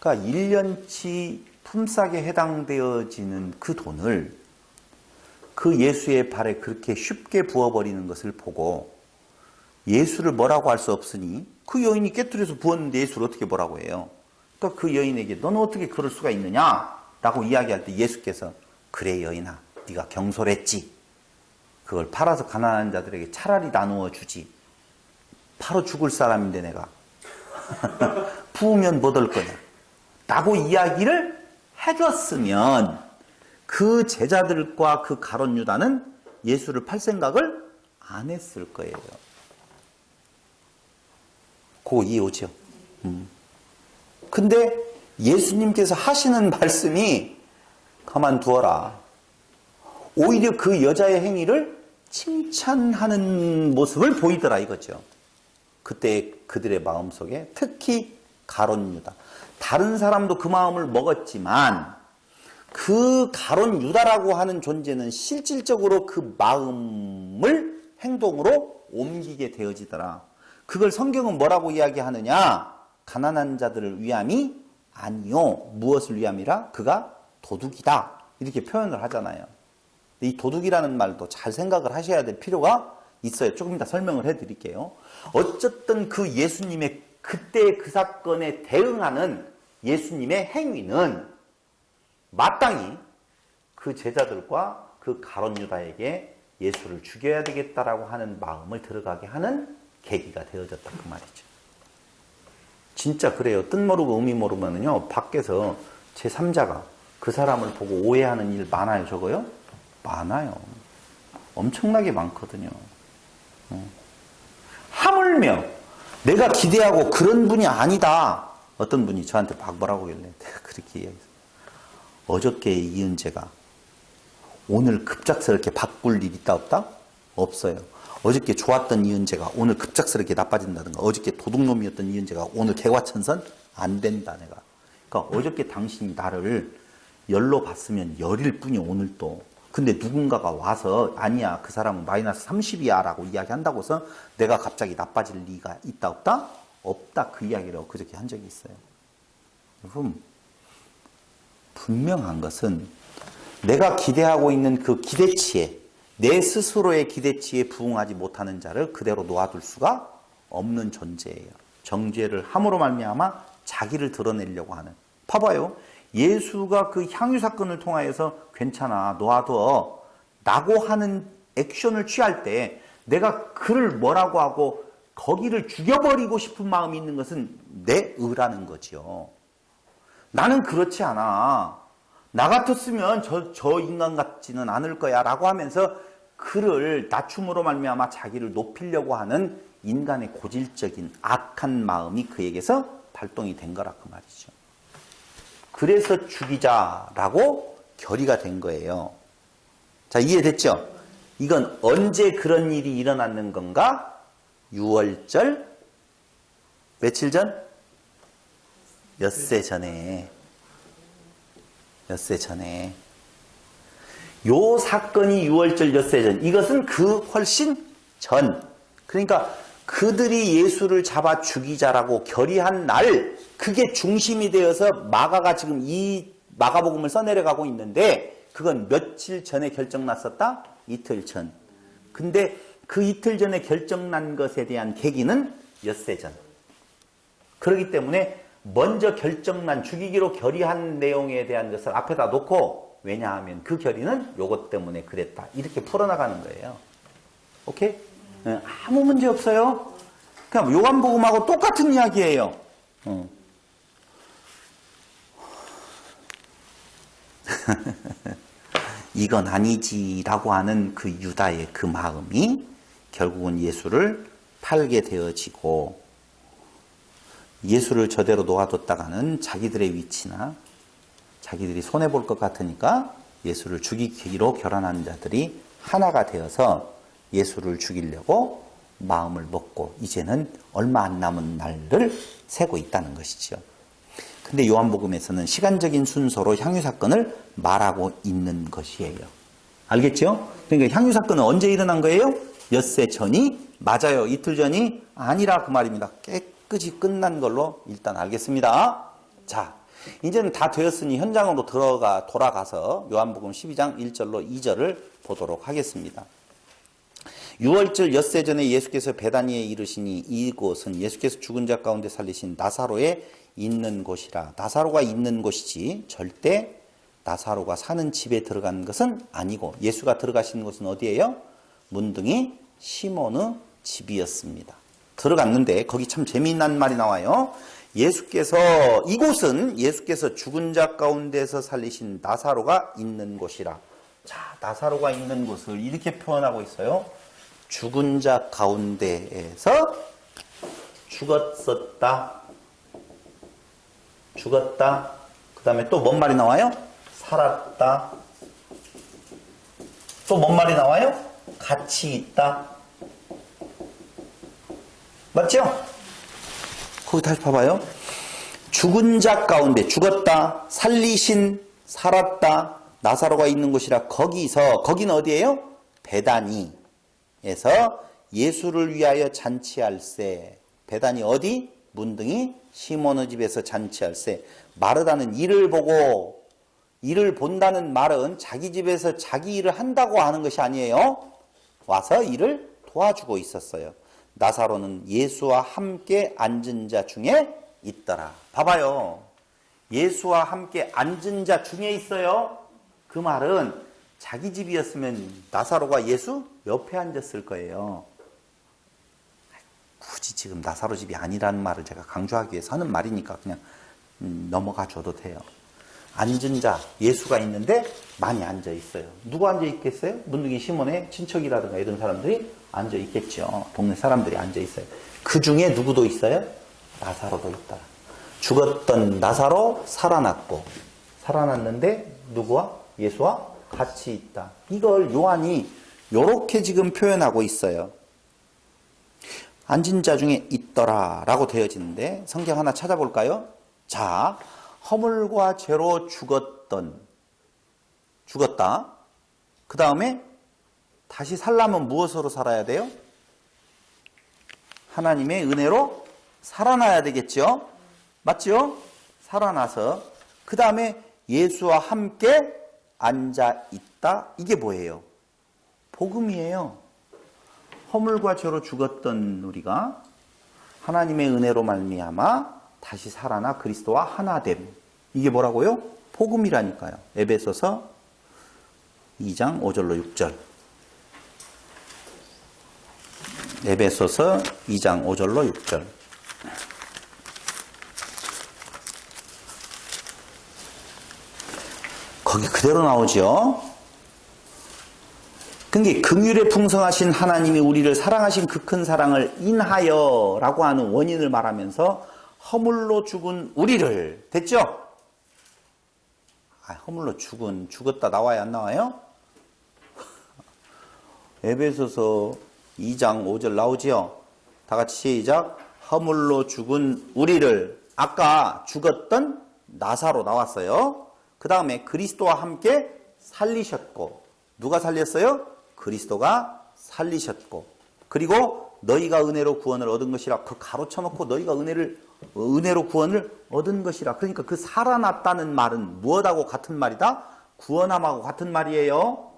그러니까 1년치 품삯에 해당되어지는 그 돈을 그 예수의 발에 그렇게 쉽게 부어버리는 것을 보고 예수를 뭐라고 할 수 없으니 그 여인이 깨뜨려서 부었는데 예수를 어떻게 뭐라고 해요? 그러니까 그 여인에게 너는 어떻게 그럴 수가 있느냐? 라고 이야기할 때 예수께서 그래 여인아 네가 경솔했지. 그걸 팔아서 가난한 자들에게 차라리 나누어 주지. 팔아 죽을 사람인데 내가 부으면 못 얻을 거냐 라고 이야기를 해줬으면 그 제자들과 그 가룟 유다는 예수를 팔 생각을 안 했을 거예요. 그거 이해 오죠? 근데 예수님께서 하시는 말씀이 가만두어라. 오히려 그 여자의 행위를 칭찬하는 모습을 보이더라 이거죠. 그때 그들의 마음속에 특히 가룟 유다. 다른 사람도 그 마음을 먹었지만 그 가룟 유다라고 하는 존재는 실질적으로 그 마음을 행동으로 옮기게 되어지더라. 그걸 성경은 뭐라고 이야기하느냐? 가난한 자들을 위함이 아니요. 무엇을 위함이라? 그가 도둑이다. 이렇게 표현을 하잖아요. 이 도둑이라는 말도 잘 생각을 하셔야 될 필요가 있어요. 조금 이따 설명을 해드릴게요. 어쨌든 그 예수님의 그때 그 사건에 대응하는 예수님의 행위는 마땅히 그 제자들과 그 가룟 유다에게 예수를 죽여야 되겠다라고 하는 마음을 들어가게 하는 계기가 되어졌다 그 말이죠. 진짜 그래요. 뜻 모르고 의미 모르면요 밖에서 제3자가 그 사람을 보고 오해하는 일 많아요. 저거요? 많아요. 엄청나게 많거든요. 하물며 내가 기대하고 그런 분이 아니다. 어떤 분이 저한테 막 뭐라고 하길래 내가 그렇게 이야기했어요. 어저께의 이은재가 오늘 급작스럽게 바꿀 일 있다 없다? 없어요. 어저께 좋았던 이은재가 오늘 급작스럽게 나빠진다든가 어저께 도둑놈이었던 이은재가 오늘 개과천선 안 된다 내가. 그러니까 어저께 당신이 나를 열로 봤으면 열일 뿐이 오늘 또. 근데 누군가가 와서 아니야 그 사람은 마이너스 30이야 라고 이야기한다고 해서 내가 갑자기 나빠질 리가 있다 없다? 없다 그 이야기를 그저께 한 적이 있어요. 여러분 분명한 것은 내가 기대하고 있는 그 기대치에 내 스스로의 기대치에 부응하지 못하는 자를 그대로 놓아둘 수가 없는 존재예요. 정죄를 함으로 말미암아 자기를 드러내려고 하는. 봐봐요. 예수가 그 향유 사건을 통하여서 괜찮아 놓아둬 라고 하는 액션을 취할 때 내가 그를 뭐라고 하고 거기를 죽여버리고 싶은 마음이 있는 것은 내 의라는 거죠. 나는 그렇지 않아. 나 같았으면 저 인간 같지는 않을 거야 라고 하면서 그를 낮춤으로 말미암아 자기를 높이려고 하는 인간의 고질적인 악한 마음이 그에게서 발동이 된 거라 그 말이죠. 그래서 죽이자라고 결의가 된 거예요. 자, 이해됐죠? 이건 언제 그런 일이 일어났는 건가? 6월절 며칠 전? 엿새 전에. 엿새 전에. 요 사건이 6월절 엿새 전. 이것은 그 훨씬 전. 그러니까 그들이 예수를 잡아 죽이자라고 결의한 날, 그게 중심이 되어서 마가가 지금 이 마가복음을 써내려가고 있는데 그건 며칠 전에 결정났었다? 이틀 전. 근데 그 이틀 전에 결정난 것에 대한 계기는 엿새 전. 그렇기 때문에 먼저 결정난 죽이기로 결의한 내용에 대한 것을 앞에다 놓고 왜냐하면 그 결의는 요것 때문에 그랬다. 이렇게 풀어나가는 거예요. 오케이? 아무 문제 없어요. 그냥 요한복음하고 똑같은 이야기예요. 이건 아니지라고 하는 그 유다의 그 마음이 결국은 예수를 팔게 되어지고 예수를 저대로 놓아뒀다가는 자기들의 위치나 자기들이 손해볼 것 같으니까 예수를 죽이기로 결단한 자들이 하나가 되어서 예수를 죽이려고 마음을 먹고 이제는 얼마 안 남은 날을 세고 있다는 것이죠. 근데 요한복음에서는 시간적인 순서로 향유 사건을 말하고 있는 것이에요. 알겠죠? 그러니까 향유 사건은 언제 일어난 거예요? 엿새 전이 맞아요. 이틀 전이 아니라 그 말입니다. 깨끗이 끝난 걸로 일단 알겠습니다. 자, 이제는 다 되었으니 현장으로 돌아가서 요한복음 12장 1절로 2절을 보도록 하겠습니다. 6월절 엿새 전에 예수께서 베다니에 이르시니 이곳은 예수께서 죽은 자 가운데 살리신 나사로에 있는 곳이라. 나사로가 있는 곳이지 절대 나사로가 사는 집에 들어간 것은 아니고, 예수가 들어가시는 곳은 어디예요? 문둥이 시몬의 집이었습니다. 들어갔는데 거기 참 재미난 말이 나와요. 이곳은 예수께서 죽은 자 가운데서 살리신 나사로가 있는 곳이라. 자, 나사로가 있는 곳을 이렇게 표현하고 있어요. 죽은 자 가운데에서 죽었다. 그 다음에 또 뭔 말이 나와요? 살았다. 또 뭔 말이 나와요? 같이 있다. 맞죠? 거기 다시 봐봐요. 죽은 자 가운데 죽었다, 살리신, 살았다, 나사로가 있는 곳이라. 거기는 어디예요? 베다니에서 예수를 위하여 잔치할세. 베다니 어디? 문둥이 시몬의 집에서 잔치할세. 마르다는 일을 보고, 일을 본다는 말은 자기 집에서 자기 일을 한다고 하는 것이 아니에요. 와서 일을 도와주고 있었어요. 나사로는 예수와 함께 앉은 자 중에 있더라. 봐봐요. 예수와 함께 앉은 자 중에 있어요. 그 말은 자기 집이었으면 나사로가 예수 옆에 앉았을 거예요. 굳이 지금 나사로 집이 아니라는 말을 제가 강조하기 위해서 하는 말이니까 그냥 넘어가 줘도 돼요. 앉은 자, 예수가 있는데 많이 앉아 있어요. 누구 앉아 있겠어요? 문둥이 시몬의 친척이라든가 이런 사람들이 앉아 있겠죠. 동네 사람들이 앉아 있어요. 그 중에 누구도 있어요? 나사로도 있다. 죽었던 나사로 살아났는데 누구와? 예수와 같이 있다. 이걸 요한이 요렇게 지금 표현하고 있어요. 앉은 자 중에 있더라 라고 되어지는데 성경 하나 찾아볼까요? 자, 허물과 죄로 죽었다. 그 다음에 다시 살려면 무엇으로 살아야 돼요? 하나님의 은혜로 살아나야 되겠죠? 맞죠? 살아나서 그 다음에 예수와 함께 앉아있다. 이게 뭐예요? 복음이에요. 허물과 죄로 죽었던 우리가 하나님의 은혜로 말미암아 다시 살아나 그리스도와 하나됨. 이게 뭐라고요? 복음이라니까요. 에베소서 2장 5절로 6절. 에베소서 2장 5절로 6절. 거기 그대로 나오죠. 근데 긍휼에 풍성하신 하나님이 우리를 사랑하신 그 큰 사랑을 인하여 라고 하는 원인을 말하면서 허물로 죽은 우리를, 됐죠? 허물로 죽었다 나와요, 안 나와요? 에베소서 2장 5절 나오지요? 다 같이 시작. 허물로 죽은 우리를, 아까 죽었던 나사로 나왔어요. 그 다음에 그리스도와 함께 살리셨고, 누가 살렸어요? 그리스도가 살리셨고, 그리고 너희가 은혜로 구원을 얻은 것이라. 그 가로쳐놓고 너희가 은혜로 구원을 얻은 것이라. 그러니까 그 살아났다는 말은 무엇하고 같은 말이다? 구원함하고 같은 말이에요.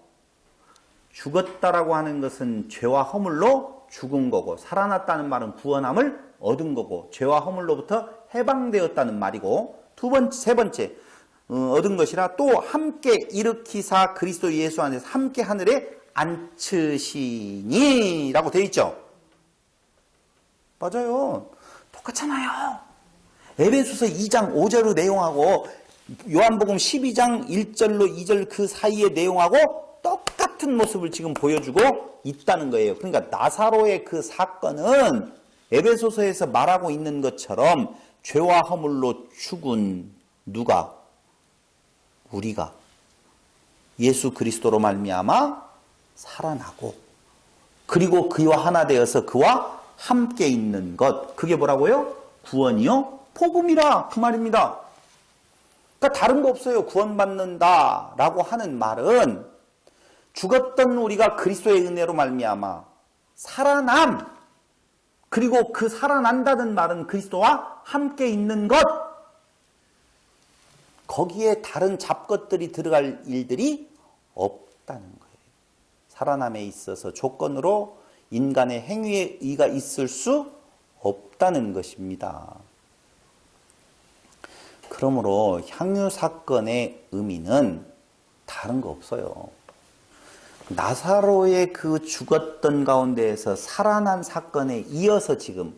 죽었다라고 하는 것은 죄와 허물로 죽은 거고, 살아났다는 말은 구원함을 얻은 거고, 죄와 허물로부터 해방되었다는 말이고, 세 번째 얻은 것이라. 또 함께 일으키사 그리스도 예수 안에서 함께 하늘에 앉히시니 라고 되어 있죠. 맞아요. 똑같잖아요. 에베소서 2장 5절의 내용하고 요한복음 12장 1절로 2절 그 사이의 내용하고 똑같은 모습을 지금 보여주고 있다는 거예요. 그러니까 나사로의 그 사건은 에베소서에서 말하고 있는 것처럼 죄와 허물로 죽은 누가? 우리가 예수 그리스도로 말미암아 살아나고, 그리고 그와 하나 되어서 그와 함께 있는 것, 그게 뭐라고요? 구원이요? 복음이라 그 말입니다. 그러니까 다른 거 없어요. 구원받는다 라고 하는 말은 죽었던 우리가 그리스도의 은혜로 말미암아 살아남. 그리고 그 살아난다는 말은 그리스도와 함께 있는 것. 거기에 다른 잡것들이 들어갈 일들이 없다는 거예요. 살아남에 있어서 조건으로 인간의 행위에 의가 있을 수 없다는 것입니다. 그러므로 향유 사건의 의미는 다른 거 없어요. 나사로의 그 죽었던 가운데에서 살아난 사건에 이어서 지금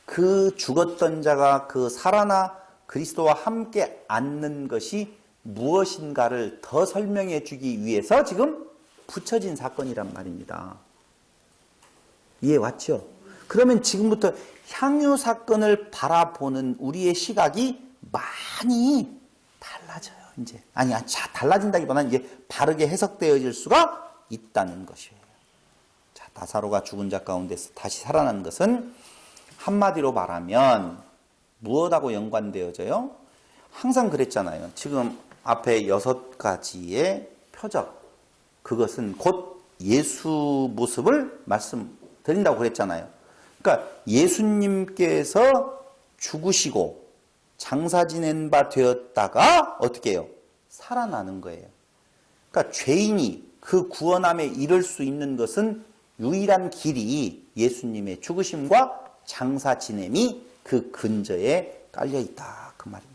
그 죽었던 자가 그 살아나 그리스도와 함께 앉는 것이 무엇인가를 더 설명해 주기 위해서 지금 붙여진 사건이란 말입니다. 이해 왔죠? 그러면 지금부터 향유 사건을 바라보는 우리의 시각이 많이 달라져요. 이제 달라진다기보다는 이제 바르게 해석되어질 수가 있다는 것이에요. 자, 나사로가 죽은 자 가운데서 다시 살아난 것은 한마디로 말하면 무엇하고 연관되어져요? 항상 그랬잖아요. 지금 앞에 6가지의 표적, 그것은 곧 예수 모습을 말씀드린다고 그랬잖아요. 그러니까 예수님께서 죽으시고 장사 지낸 바 되었다가 어떻게 해요? 살아나는 거예요. 그러니까 죄인이 그 구원함에 이를 수 있는 것은 유일한 길이 예수님의 죽으심과 장사 지냄이 그 근저에 깔려 있다, 그 말입니다.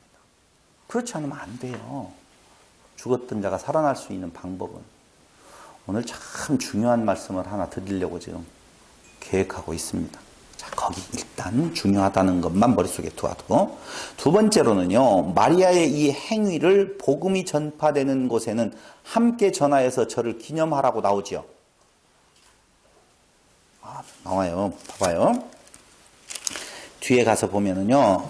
그렇지 않으면 안 돼요. 죽었던 자가 살아날 수 있는 방법은. 오늘 참 중요한 말씀을 하나 드리려고 지금 계획하고 있습니다. 자, 거기 일단 중요하다는 것만 머릿속에 두어두고, 두 번째로는요, 마리아의 이 행위를 복음이 전파되는 곳에는 함께 전하여서 저를 기념하라고 나오죠. 나와요. 봐봐요. 뒤에 가서 보면은요,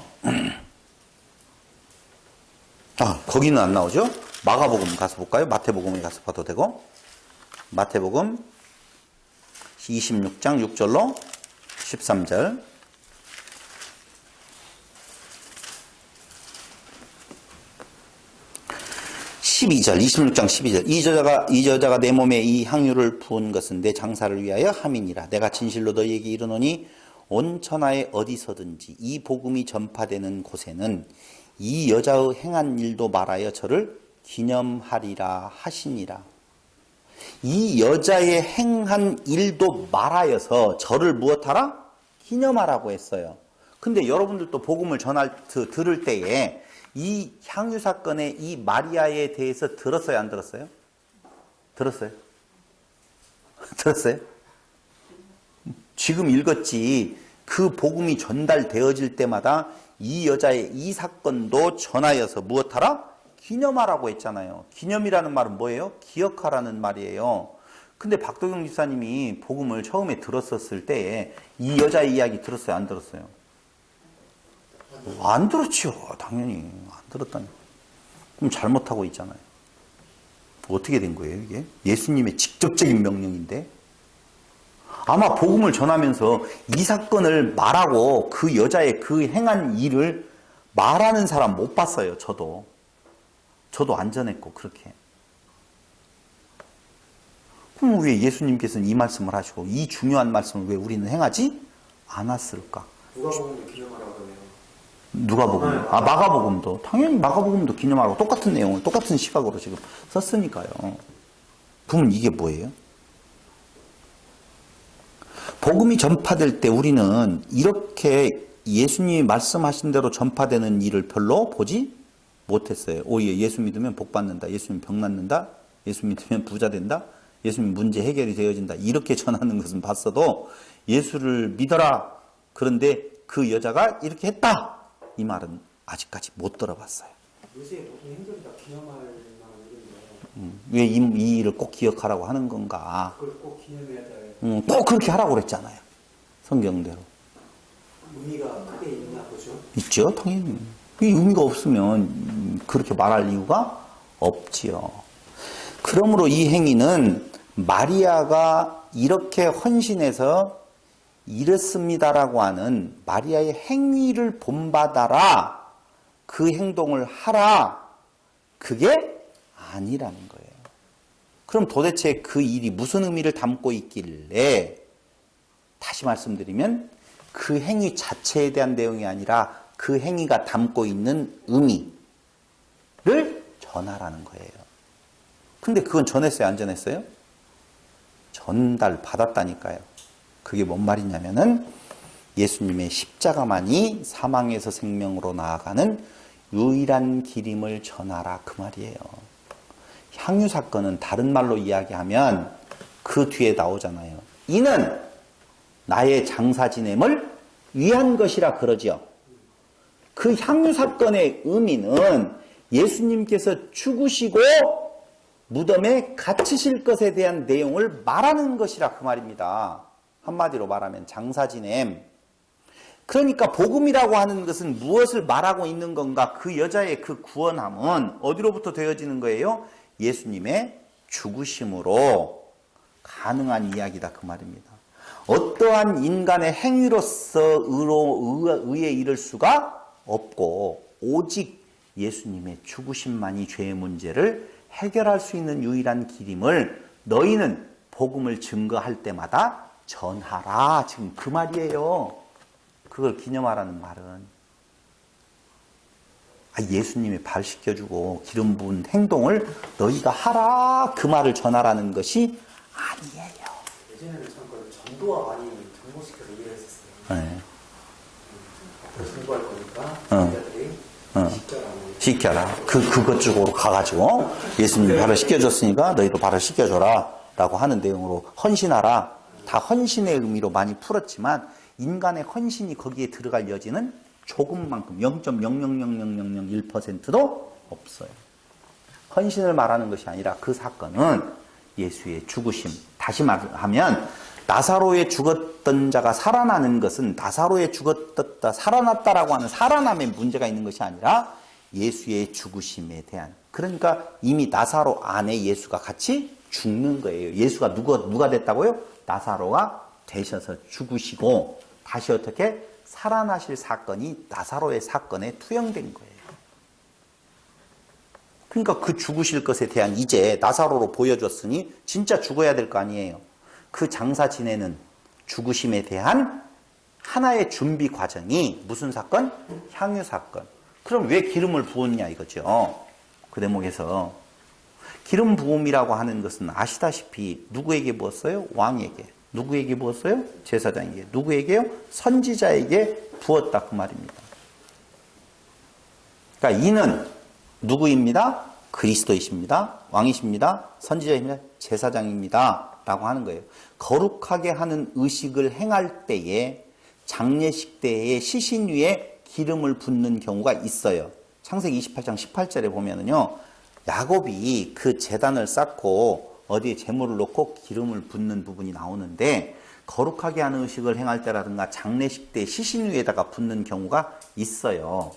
거기는 안 나오죠? 마가복음 가서 볼까요? 마태복음에 가서 봐도 되고, 마태복음 26장 6절로 13절. 12절, 26장 12절. 이 여자가 내 몸에 이 향유를 부은 것은 내 장사를 위하여 함이니라. 내가 진실로 너희에게 이르노니 온 천하에 어디서든지 이 복음이 전파되는 곳에는 이 여자의 행한 일도 말하여 저를 기념하리라 하시니라. 이 여자의 행한 일도 말하여서 저를 무엇하라? 기념하라고 했어요. 근데 여러분들도 복음을 들을 때에 이 향유 사건의 이 마리아에 대해서 들었어요, 안 들었어요? 들었어요? 들었어요? 지금 읽었지. 그 복음이 전달되어질 때마다 이 여자의 이 사건도 전하여서 무엇하라? 기념하라고 했잖아요. 기념이라는 말은 뭐예요? 기억하라는 말이에요. 근데 박도경 집사님이 복음을 처음에 들었었을 때에 이 여자의 이야기 들었어요, 안 들었어요? 안 들었죠. 당연히 안 들었다니. 그럼 잘못하고 있잖아요. 어떻게 된 거예요, 이게? 예수님의 직접적인 명령인데. 아마 복음을 전하면서 이 사건을 말하고 그 여자의 그 행한 일을 말하는 사람 못 봤어요. 저도 안 전했고 그렇게. 그럼 왜 예수님께서는 이 말씀을 하시고 이 중요한 말씀을 왜 우리는 행하지 않았을까? 누가복음도 기념하라고 하네요. 누가복음, 마가복음도 당연히 마가복음도 기념하라고 똑같은 내용을 똑같은 시각으로 지금 썼으니까요. 그러면 이게 뭐예요? 복음이 전파될 때 우리는 이렇게 예수님이 말씀하신 대로 전파되는 일을 별로 보지 못했어요. 오히려 예수 믿으면 복 받는다. 예수 믿으면 병 낫는다. 예수 믿으면 부자 된다. 예수 믿으면 문제 해결이 되어진다. 이렇게 전하는 것은 봤어도 예수를 믿어라. 그런데 그 여자가 이렇게 했다. 이 말은 아직까지 못 들어봤어요. 요새 모든 행동이 다 기념할 만한 일인데 왜 이 일을 꼭 기억하라고 하는 건가? 그걸 꼭 기념해야 될 꼭 그렇게 하라고 그랬잖아요. 성경대로. 의미가 크게 있나 보죠? 있죠, 당연히. 이 의미가 없으면 그렇게 말할 이유가 없지요. 그러므로 이 행위는 마리아가 이렇게 헌신해서 이렇습니다라고 하는 마리아의 행위를 본받아라, 그 행동을 하라, 그게 아니라는 거예요. 그럼 도대체 그 일이 무슨 의미를 담고 있길래, 다시 말씀드리면 그 행위 자체에 대한 내용이 아니라 그 행위가 담고 있는 의미를 전하라는 거예요. 근데 그건 전했어요, 안 전했어요? 전달받았다니까요. 그게 뭔 말이냐면은 예수님의 십자가만이 사망에서 생명으로 나아가는 유일한 길임을 전하라, 그 말이에요. 향유 사건은 다른 말로 이야기하면 그 뒤에 나오잖아요. 이는 나의 장사 지냄을 위한 것이라 그러죠. 그 향유 사건의 의미는 예수님께서 죽으시고 무덤에 갇히실 것에 대한 내용을 말하는 것이라 그 말입니다. 한마디로 말하면 장사 지냄. 그러니까 복음이라고 하는 것은 무엇을 말하고 있는 건가? 그 여자의 그 구원함은 어디로부터 되어지는 거예요? 예수님의 죽으심으로 가능한 이야기다, 그 말입니다. 어떠한 인간의 행위로서 의에 이를 수가 없고 오직 예수님의 죽으심만이 죄의 문제를 해결할 수 있는 유일한 길임을 너희는 복음을 증거할 때마다 전하라, 지금 그 말이에요. 그걸 기념하라는 말은 예수님이 발 씻겨주고 기름 부은 행동을 너희가 하라, 그 말을 전하라는 것이 아니에요. 예전에는 참 전도와 많이 접목시켜서 이해했었어요. 네. 전도할 거니까 자들이 시켜라. 그것 쪽으로 가가지고 예수님이 발을 씻겨줬으니까 너희도 발을 씻겨줘라 라고 하는 내용으로 헌신하라. 다 헌신의 의미로 많이 풀었지만 인간의 헌신이 거기에 들어갈 여지는 조금만큼 0.0000001%도 없어요. 헌신을 말하는 것이 아니라 그 사건은 예수의 죽으심, 다시 말하면 나사로의 죽었던 자가 살아나는 것은 나사로의 죽었다 살아났다라고 하는 살아남의 문제가 있는 것이 아니라 예수의 죽으심에 대한, 그러니까 이미 나사로 안에 예수가 같이 죽는 거예요. 예수가 누가 됐다고요? 나사로가 되셔서 죽으시고 다시 어떻게 살아나실 사건이 나사로의 사건에 투영된 거예요. 그러니까 그 죽으실 것에 대한 이제 나사로로 보여줬으니 진짜 죽어야 될 거 아니에요. 그 장사 지내는 죽으심에 대한 하나의 준비 과정이 무슨 사건? 향유 사건. 그럼 왜 기름을 부었냐 이거죠. 그 대목에서 기름 부음이라고 하는 것은 아시다시피 누구에게 부었어요? 왕에게. 누구에게 부었어요? 제사장에게. 누구에게요? 선지자에게 부었다, 그 말입니다. 그러니까 이는 누구입니다? 그리스도이십니다. 왕이십니다. 선지자입니다. 제사장입니다. 라고 하는 거예요. 거룩하게 하는 의식을 행할 때에 장례식 때에 시신 위에 기름을 붓는 경우가 있어요. 창세기 28장 18절에 보면은요, 야곱이 그 제단을 쌓고 어디에 재물을 놓고 기름을 붓는 부분이 나오는데, 거룩하게 하는 의식을 행할 때라든가 장례식 때 시신 위에다가 붓는 경우가 있어요.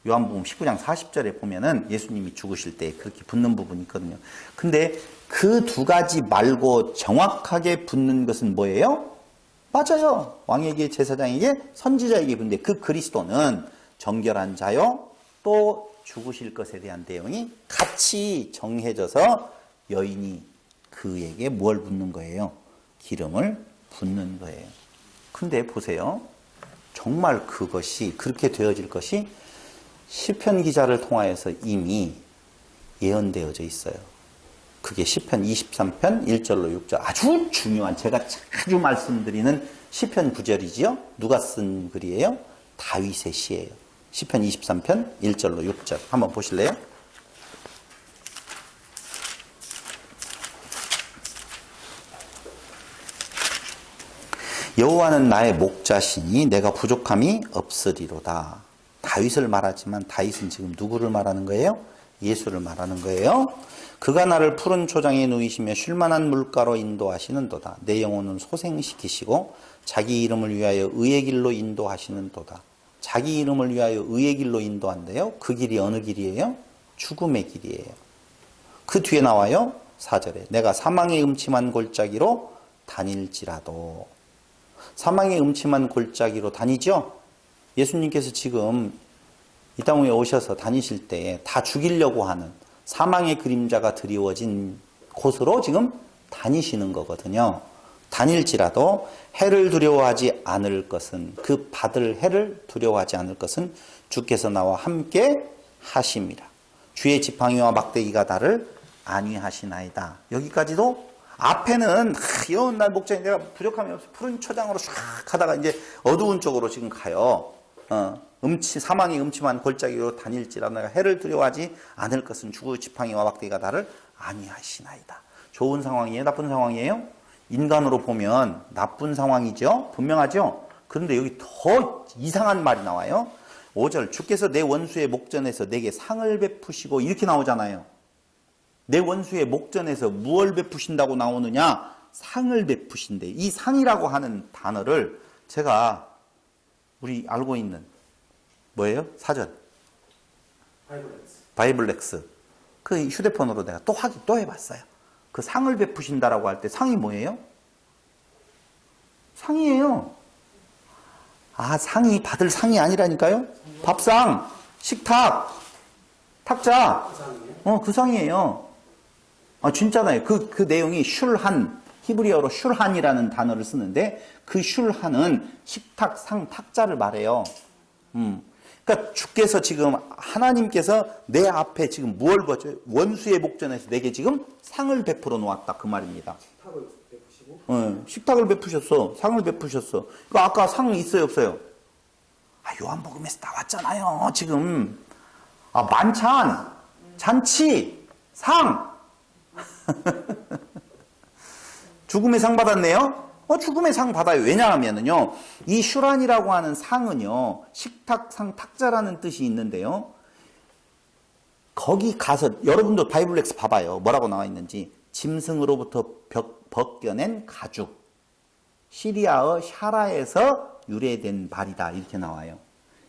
요한복음 19장 40절에 보면은 예수님이 죽으실 때 그렇게 붓는 부분이 있거든요. 근데 그 두 가지 말고 정확하게 붓는 것은 뭐예요? 맞아요. 왕에게, 제사장에게, 선지자에게 붓는데 그 그리스도는 정결한 자요, 또 죽으실 것에 대한 내용이 같이 정해져서 여인이 그에게 뭘 붓는 거예요? 기름을 붓는 거예요. 근데 보세요. 정말 그것이 그렇게 되어질 것이 시편 기자를 통하여서 이미 예언되어져 있어요. 그게 시편 23편 1절로 6절, 아주 중요한, 제가 자주 말씀드리는 시편 구절이지요. 누가 쓴 글이에요? 다윗의 시예요. 시편 23편 1절로 6절 한번 보실래요? 여호와는 나의 목자시니 내가 부족함이 없으리로다. 다윗을 말하지만 다윗은 지금 누구를 말하는 거예요? 예수를 말하는 거예요. 그가 나를 푸른 초장에 누이시며 쉴만한 물가로 인도하시는도다. 내 영혼은 소생시키시고 자기 이름을 위하여 의의 길로 인도하시는도다. 자기 이름을 위하여 의의 길로 인도한대요. 그 길이 어느 길이에요? 죽음의 길이에요. 그 뒤에 나와요. 4절에 내가 사망의 음침한 골짜기로 다닐지라도. 사망의 음침한 골짜기로 다니죠? 예수님께서 지금 이 땅에 오셔서 다니실 때 다 죽이려고 하는 사망의 그림자가 드리워진 곳으로 지금 다니시는 거거든요. 다닐지라도 해를 두려워하지 않을 것은, 그 받을 해를 두려워하지 않을 것은 주께서 나와 함께 하심이라. 주의 지팡이와 막대기가 나를 안위하시나이다. 여기까지도 앞에는 여운 날 목장이 내가 부족함이 없어 푸른 초장으로 쫙 하다가 이제 어두운 쪽으로 지금 가요. 사망이 음침한 골짜기로 다닐지라도 내가 해를 두려워하지 않을 것은 주의 지팡이와 막대기가 나를 안위하시나이다. 좋은 상황이에요? 나쁜 상황이에요? 인간으로 보면 나쁜 상황이죠? 분명하죠? 그런데 여기 더 이상한 말이 나와요. 5절 주께서 내 원수의 목전에서 내게 상을 베푸시고 이렇게 나오잖아요. 내 원수의 목전에서 무엇을 베푸신다고 나오느냐? 상을 베푸신대. 이 상이라고 하는 단어를 제가 우리 알고 있는 뭐예요? 사전 바이블렉스 그 휴대폰으로 내가 또 확인 또 해봤어요. 그 상을 베푸신다라고 할 때 상이 뭐예요? 상이에요. 아, 상이 받을 상이 아니라니까요? 밥상, 식탁, 탁자. 그 상이에요. 아, 진짜나요. 그 내용이 슐한, 히브리어로 슐한이라는 단어를 쓰는데 그 슐한은 식탁, 상, 탁자를 말해요. 그러니까 주께서 지금 하나님께서 내 앞에 지금 무엇을 보죠? 원수의 목전에서 내게 지금 상을 베풀어 놓았다 그 말입니다. 식탁을 베푸시고? 네, 식탁을 베푸셨어. 상을 베푸셨어. 그러니까 아까 상 있어요 없어요? 아, 요한복음에서 나왔잖아요 지금. 아, 만찬, 잔치, 상. 죽음의 상 받았네요. 죽음의 상 받아요. 왜냐하면요, 이 슈란이라고 하는 상은요, 식탁상 탁자라는 뜻이 있는데요, 거기 가서 여러분도 바이블렉스 봐봐요. 뭐라고 나와 있는지. 짐승으로부터 벗겨낸 가죽, 시리아어 샤라에서 유래된 말이다 이렇게 나와요.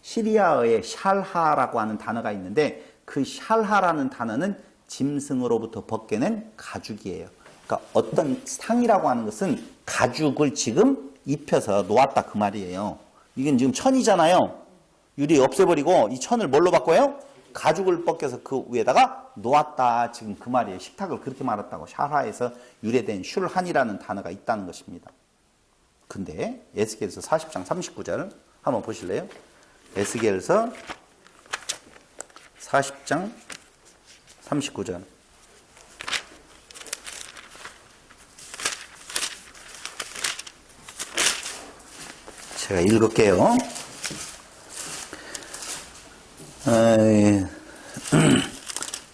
시리아어에 샬하라고 하는 단어가 있는데 그 샬하라는 단어는 짐승으로부터 벗겨낸 가죽이에요. 그러니까 어떤 상이라고 하는 것은 가죽을 지금 입혀서 놓았다 그 말이에요. 이건 지금 천이잖아요. 유리 없애버리고 이 천을 뭘로 바꿔요? 가죽을 벗겨서 그 위에다가 놓았다 지금 그 말이에요. 식탁을 그렇게 말했다고. 샤라에서 유래된 슐한이라는 단어가 있다는 것입니다. 근데 에스겔서 40장 39절 한번 보실래요? 에스겔서 40장 39절 제가 읽을게요.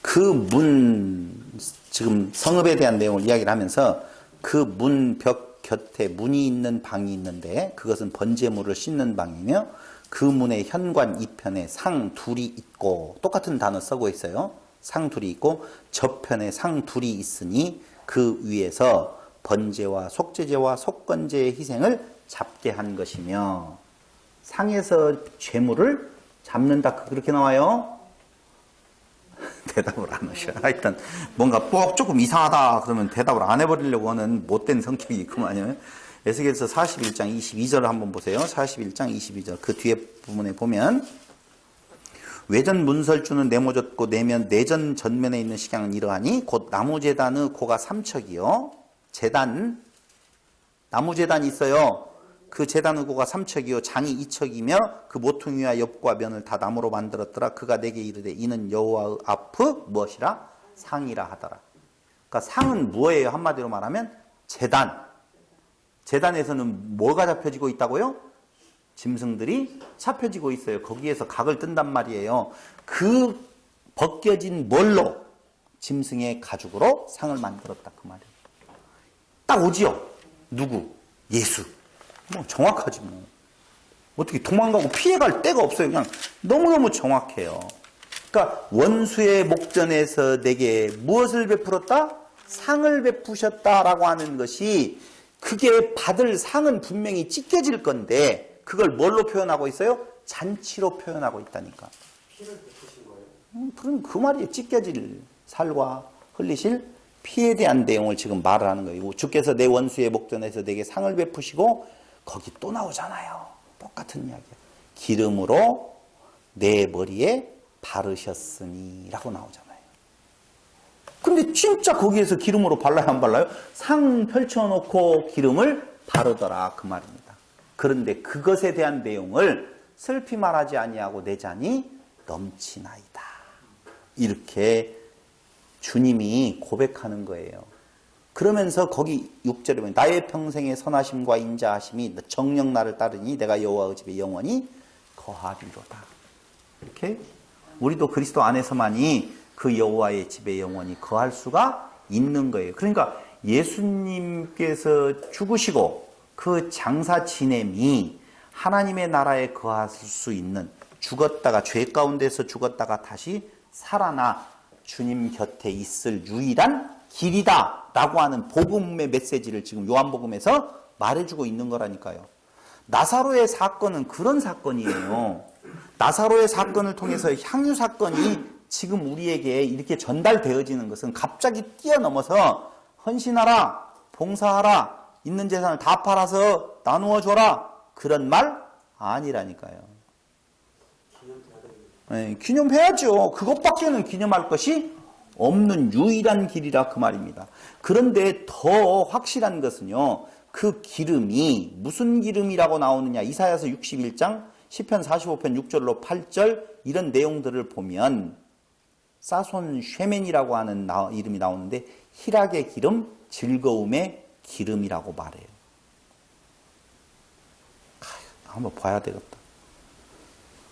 그 문, 지금 성읍에 대한 내용을 이야기를 하면서 그 문 벽 곁에 문이 있는 방이 있는데 그것은 번제물을 씻는 방이며 그 문의 현관 이편에 상 둘이 있고 똑같은 단어 쓰고 있어요. 상 둘이 있고 저편에 상 둘이 있으니 그 위에서 번제와 속죄제와 속건제의 희생을 잡게 한 것이며 상에서 죄물을 잡는다 그렇게 나와요. 대답을 안 하셔. 하여튼 뭔가 꼭 조금 이상하다 그러면 대답을 안 해버리려고 하는 못된 성격이 있구만요. 에스겔서 41장 22절을 한번 보세요. 41장 22절 그 뒤에 부분에 보면 외전 문설주는 네모졌고 내전 전면에 있는 식양은 이러하니 곧 나무제단의 고가 3척이요. 제단 나무제단이 있어요. 그 제단의 고가 3척이요 장이 2척이며 그 모퉁이와 옆과 면을 다 나무로 만들었더라. 그가 내게 이르되 이는 여호와의 앞의 무엇이라? 상이라 하더라. 그러니까 상은 뭐예요? 한마디로 말하면 제단. 제단에서는 뭐가 잡혀지고 있다고요? 짐승들이 잡혀지고 있어요. 거기에서 각을 뜬단 말이에요. 그 벗겨진 뭘로? 짐승의 가죽으로 상을 만들었다 그 말이에요. 딱 오지요. 누구? 예수. 뭐 정확하지 뭐. 어떻게 도망가고 피해갈 데가 없어요. 그냥 너무너무 정확해요. 그러니까 원수의 목전에서 내게 무엇을 베풀었다? 상을 베푸셨다라고 하는 것이 그게 받을 상은 분명히 찢겨질 건데 그걸 뭘로 표현하고 있어요? 잔치로 표현하고 있다니까. 피를 베푸신 거예요? 그럼 그 말이에요. 찢겨질 살과 흘리실 피에 대한 내용을 지금 말을 하는 거예요. 주께서 내 원수의 목전에서 내게 상을 베푸시고 거기 또 나오잖아요. 똑같은 이야기야. 기름으로 내 머리에 바르셨으니 라고 나오잖아요. 근데 진짜 거기에서 기름으로 발라요, 안 발라요? 상 펼쳐놓고 기름을 바르더라 그 말입니다. 그런데 그것에 대한 내용을 슬피 말하지 아니하고 내 잔이 넘치나이다. 이렇게 주님이 고백하는 거예요. 그러면서 거기 6절에 보면 나의 평생의 선하심과 인자하심이 정녕 나를 따르니 내가 여호와의 집에 영원히 거하리로다. 이렇게 우리도 그리스도 안에서만이 그 여호와의 집에 영원히 거할 수가 있는 거예요. 그러니까 예수님께서 죽으시고 그 장사 지냄이 하나님의 나라에 거할 수 있는, 죽었다가 죄 가운데서 죽었다가 다시 살아나 주님 곁에 있을 유일한 길이다 라고 하는 복음의 메시지를 지금 요한복음에서 말해주고 있는 거라니까요. 나사로의 사건은 그런 사건이에요. 나사로의 사건을 통해서 향유 사건이 지금 우리에게 이렇게 전달되어지는 것은 갑자기 뛰어넘어서 헌신하라, 봉사하라, 있는 재산을 다 팔아서 나누어 줘라, 그런 말 아니라니까요. 네, 기념해야죠. 그것밖에는 기념할 것이 없는 유일한 길이라 그 말입니다. 그런데 더 확실한 것은요, 그 기름이 무슨 기름이라고 나오느냐, 이사야서 61장 10편 45편 6절로 8절 이런 내용들을 보면 사손 쉐멘이라고 하는 이름이 나오는데 희락의 기름, 즐거움의 기름이라고 말해요. 한번 봐야 되겠다.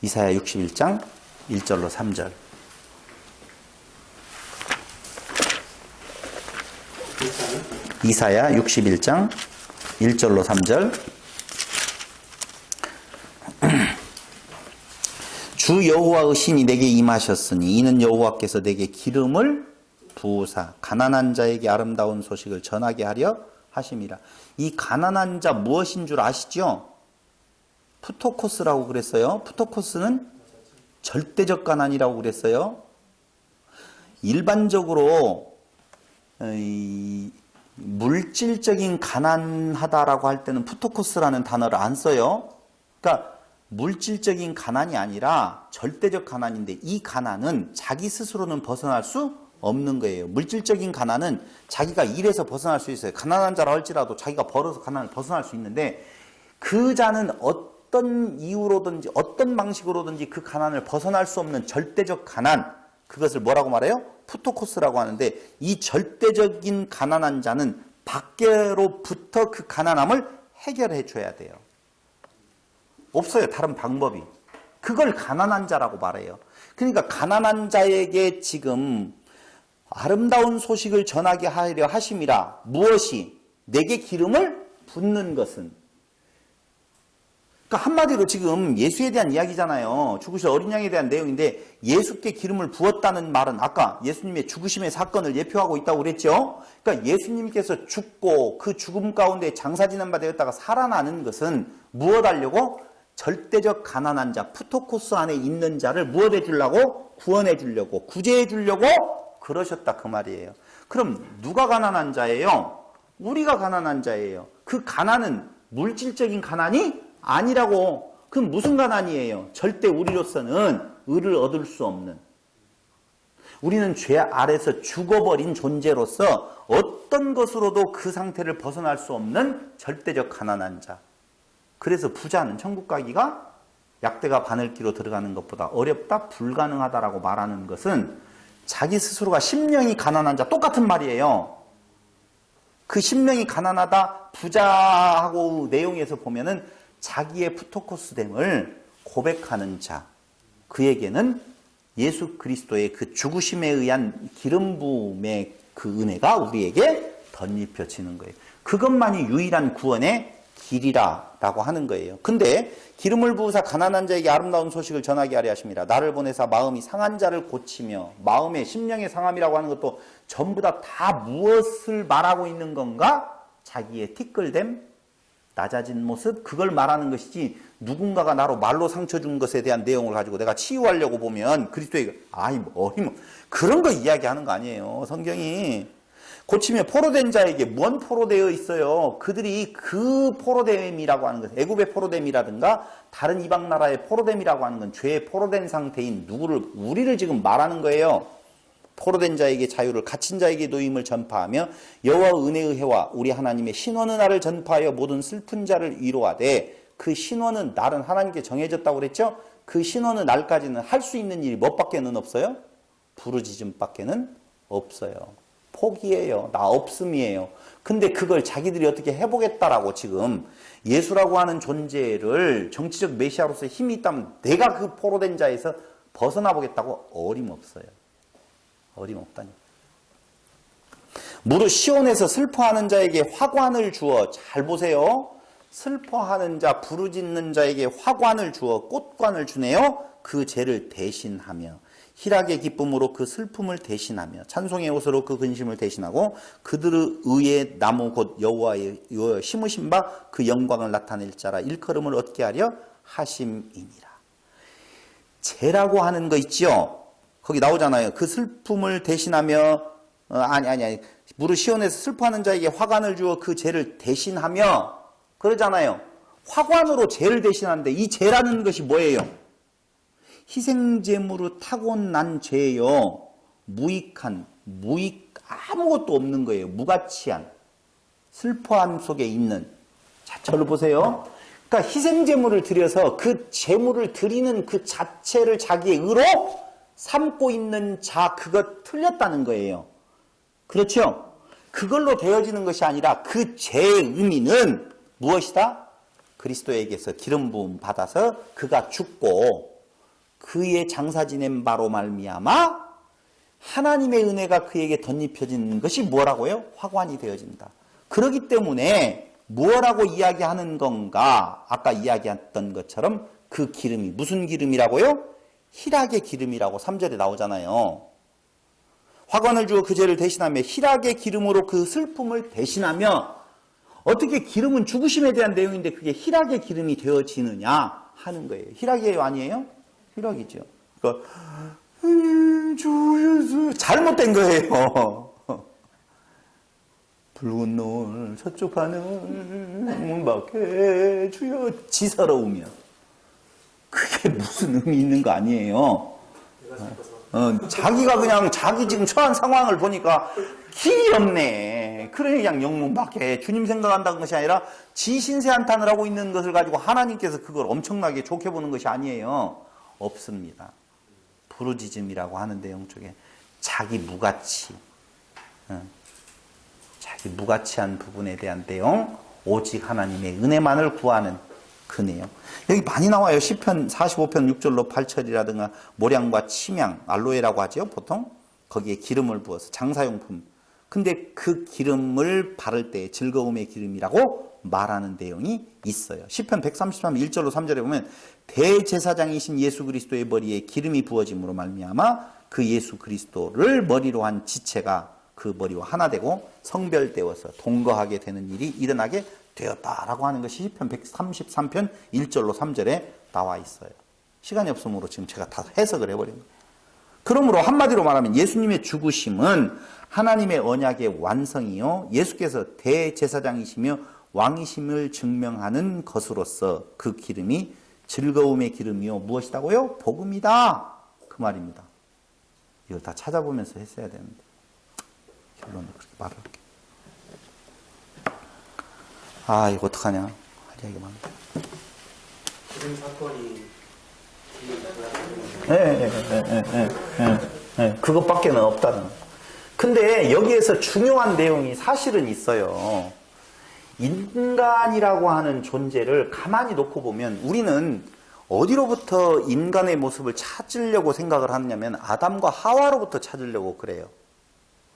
이사야 61장 1절로 3절. 이사야 61장 1절로 3절. 주 여호와의 신이 내게 임하셨으니 이는 여호와께서 내게 기름을 부으사 가난한 자에게 아름다운 소식을 전하게 하려 하심이라. 이 가난한 자 무엇인 줄 아시죠? 푸토코스라고 그랬어요. 푸토코스는 절대적 가난이라고 그랬어요. 일반적으로 물질적인 가난하다라고 할 때는 푸토코스라는 단어를 안 써요. 그러니까 물질적인 가난이 아니라 절대적 가난인데, 이 가난은 자기 스스로는 벗어날 수 없는 거예요. 물질적인 가난은 자기가 일해서 벗어날 수 있어요. 가난한 자라 할지라도 자기가 벌어서 가난을 벗어날 수 있는데, 그 자는 어떤 이유로든지 어떤 방식으로든지 그 가난을 벗어날 수 없는 절대적 가난, 그것을 뭐라고 말해요? 푸토코스라고 하는데, 이 절대적인 가난한 자는 밖으로부터 그 가난함을 해결해 줘야 돼요. 없어요, 다른 방법이. 그걸 가난한 자라고 말해요. 그러니까 가난한 자에게 지금 아름다운 소식을 전하게 하려 하심이라. 무엇이? 내게 기름을 붓는 것은. 그러니까 한마디로 지금 예수에 대한 이야기잖아요. 죽으실 어린 양에 대한 내용인데, 예수께 기름을 부었다는 말은 아까 예수님의 죽으심의 사건을 예표하고 있다고 그랬죠. 그러니까 예수님께서 죽고 그 죽음 가운데 장사지는 바 되었다가 살아나는 것은 무엇 하려고? 절대적 가난한 자, 푸토코스 안에 있는 자를 무엇 해주려고? 구원해 주려고, 구제해 주려고 그러셨다 그 말이에요. 그럼 누가 가난한 자예요? 우리가 가난한 자예요. 그 가난은 물질적인 가난이 아니라고. 그럼 무슨 가난이에요? 절대 우리로서는 의를 얻을 수 없는, 우리는 죄 아래서 죽어버린 존재로서 어떤 것으로도 그 상태를 벗어날 수 없는 절대적 가난한 자. 그래서 부자는 천국 가기가 약대가 바늘기로 들어가는 것보다 어렵다, 불가능하다라고 말하는 것은 자기 스스로가 심령이 가난한 자, 똑같은 말이에요. 그 심령이 가난하다, 부자하고 내용에서 보면은 자기의 푸토코스됨을 고백하는 자, 그에게는 예수 그리스도의 그 죽으심에 의한 기름 부음의 그 은혜가 우리에게 덧입혀지는 거예요. 그것만이 유일한 구원의 길이라고 하는 거예요. 근데 기름을 부으사 가난한 자에게 아름다운 소식을 전하게 하려 하심이라. 나를 보내사 마음이 상한 자를 고치며. 마음의 심령의 상함이라고 하는 것도 전부 다 무엇을 말하고 있는 건가? 자기의 티끌됨, 낮아진 모습, 그걸 말하는 것이지, 누군가가 나로 말로 상처 준 것에 대한 내용을 가지고 내가 치유하려고 보면 그리스도의 그런 거 이야기하는 거 아니에요, 성경이. 고치며 포로된 자에게 뭔 포로되어 있어요? 그들이 그 포로됨이라고 하는 것, 애굽의 포로됨이라든가 다른 이방 나라의 포로됨이라고 하는 건 죄에 포로된 상태인 누구를, 우리를 지금 말하는 거예요. 포로된 자에게 자유를, 갇힌 자에게 노임을 전파하며 여호와의 은혜의 해와 우리 하나님의 신원의 날을 전파하여 모든 슬픈 자를 위로하되, 그 신원은 날은 하나님께 정해졌다고 그랬죠? 그 신원의 날까지는 할 수 있는 일이 뭐밖에는 없어요? 부르짖음밖에는 없어요. 포기예요. 나 없음이에요. 근데 그걸 자기들이 어떻게 해보겠다라고 지금 예수라고 하는 존재를 정치적 메시아로서의 힘이 있다면 내가 그 포로된 자에서 벗어나 보겠다고 어림없어요. 어림없다니. 무릇 시온에서 슬퍼하는 자에게 화관을 주어, 잘 보세요. 슬퍼하는 자, 부르짖는 자에게 화관을 주어 꽃관을 주네요. 그 죄를 대신하며 희락의 기쁨으로 그 슬픔을 대신하며 찬송의 옷으로 그 근심을 대신하고 그들의 의의 나무 곧 여호와의 심으신 바 그 영광을 나타낼 자라 일컬음을 얻게 하려 하심이니라. 죄라고 하는 거 있죠? 거기 나오잖아요. 그 슬픔을 대신하며 아니 무릇 시온에서 슬퍼하는 자에게 화관을 주어 그 죄를 대신하며 그러잖아요. 화관으로 죄를 대신하는데 이 죄라는 것이 뭐예요? 희생제물로 타고난 죄요. 아무것도 없는 거예요. 무가치한 슬퍼함 속에 있는. 자, 저를 보세요. 그러니까 희생제물을 드려서 그 제물을 드리는 그 자체를 자기의 의로 삼고 있는 자, 그거 틀렸다는 거예요. 그렇죠? 그걸로 되어지는 것이 아니라 그 죄의 의미는 무엇이다? 그리스도에게서 기름 부음 받아서 그가 죽고 그의 장사 지낸 바로 말미암아 하나님의 은혜가 그에게 덧입혀지는 것이 뭐라고요? 화관이 되어진다. 그렇기 때문에 뭐라고 이야기하는 건가? 아까 이야기했던 것처럼 그 기름이 무슨 기름이라고요? 희락의 기름이라고 3절에 나오잖아요. 화관을 주어 그 죄를 대신하며 희락의 기름으로 그 슬픔을 대신하며, 어떻게 기름은 죽으심에 대한 내용인데 그게 희락의 기름이 되어지느냐 하는 거예요. 희락이에요, 아니에요? 희락이죠. 그러니까 주여, 잘못된 거예요. 붉은 노을 서쪽 하늘 문 밖에 주여 지서러우며, 그게 무슨 의미 있는 거 아니에요. 자기가 그냥 자기 지금 처한 상황을 보니까 길이 없네. 그래 그냥 영문 밖에 주님 생각한다는 것이 아니라 지 신세 한탄을 하고 있는 것을 가지고 하나님께서 그걸 엄청나게 좋게 보는 것이 아니에요. 없습니다. 부르짖음이라고 하는 내용 쪽에 자기 무가치, 자기 무가치한 부분에 대한 내용, 오직 하나님의 은혜만을 구하는 그 내용. 여기 많이 나와요. 시편 45편 6절로 8절이라든가 모량과 침향, 알로에라고 하죠. 보통 거기에 기름을 부어서 장사용품. 근데 그 기름을 바를 때 즐거움의 기름이라고 말하는 내용이 있어요. 시편 133 1절로 3절에 보면 대제사장이신 예수 그리스도의 머리에 기름이 부어짐으로 말미암아 그 예수 그리스도를 머리로 한 지체가 그 머리와 하나 되고 성별되어서 동거하게 되는 일이 일어나게 되었다라고 하는 것이 시편 133편 1절로 3절에 나와 있어요. 시간이 없으므로 지금 제가 다 해석을 해버린 거예요. 그러므로 한마디로 말하면 예수님의 죽으심은 하나님의 언약의 완성이요, 예수께서 대제사장이시며 왕이심을 증명하는 것으로서 그 기름이 즐거움의 기름이요 무엇이다고요? 복음이다, 그 말입니다. 이걸 다 찾아보면서 했어야 되는데 결론은 그렇게 말을 할게요. 아, 이거 어떡하냐, 할 얘기가 많은데. 그런 사건이 그것밖에는 없다는. 근데 여기에서 중요한 내용이 사실은 있어요. 인간이라고 하는 존재를 가만히 놓고 보면 우리는 어디로부터 인간의 모습을 찾으려고 생각을 하느냐면 아담과 하와로부터 찾으려고 그래요.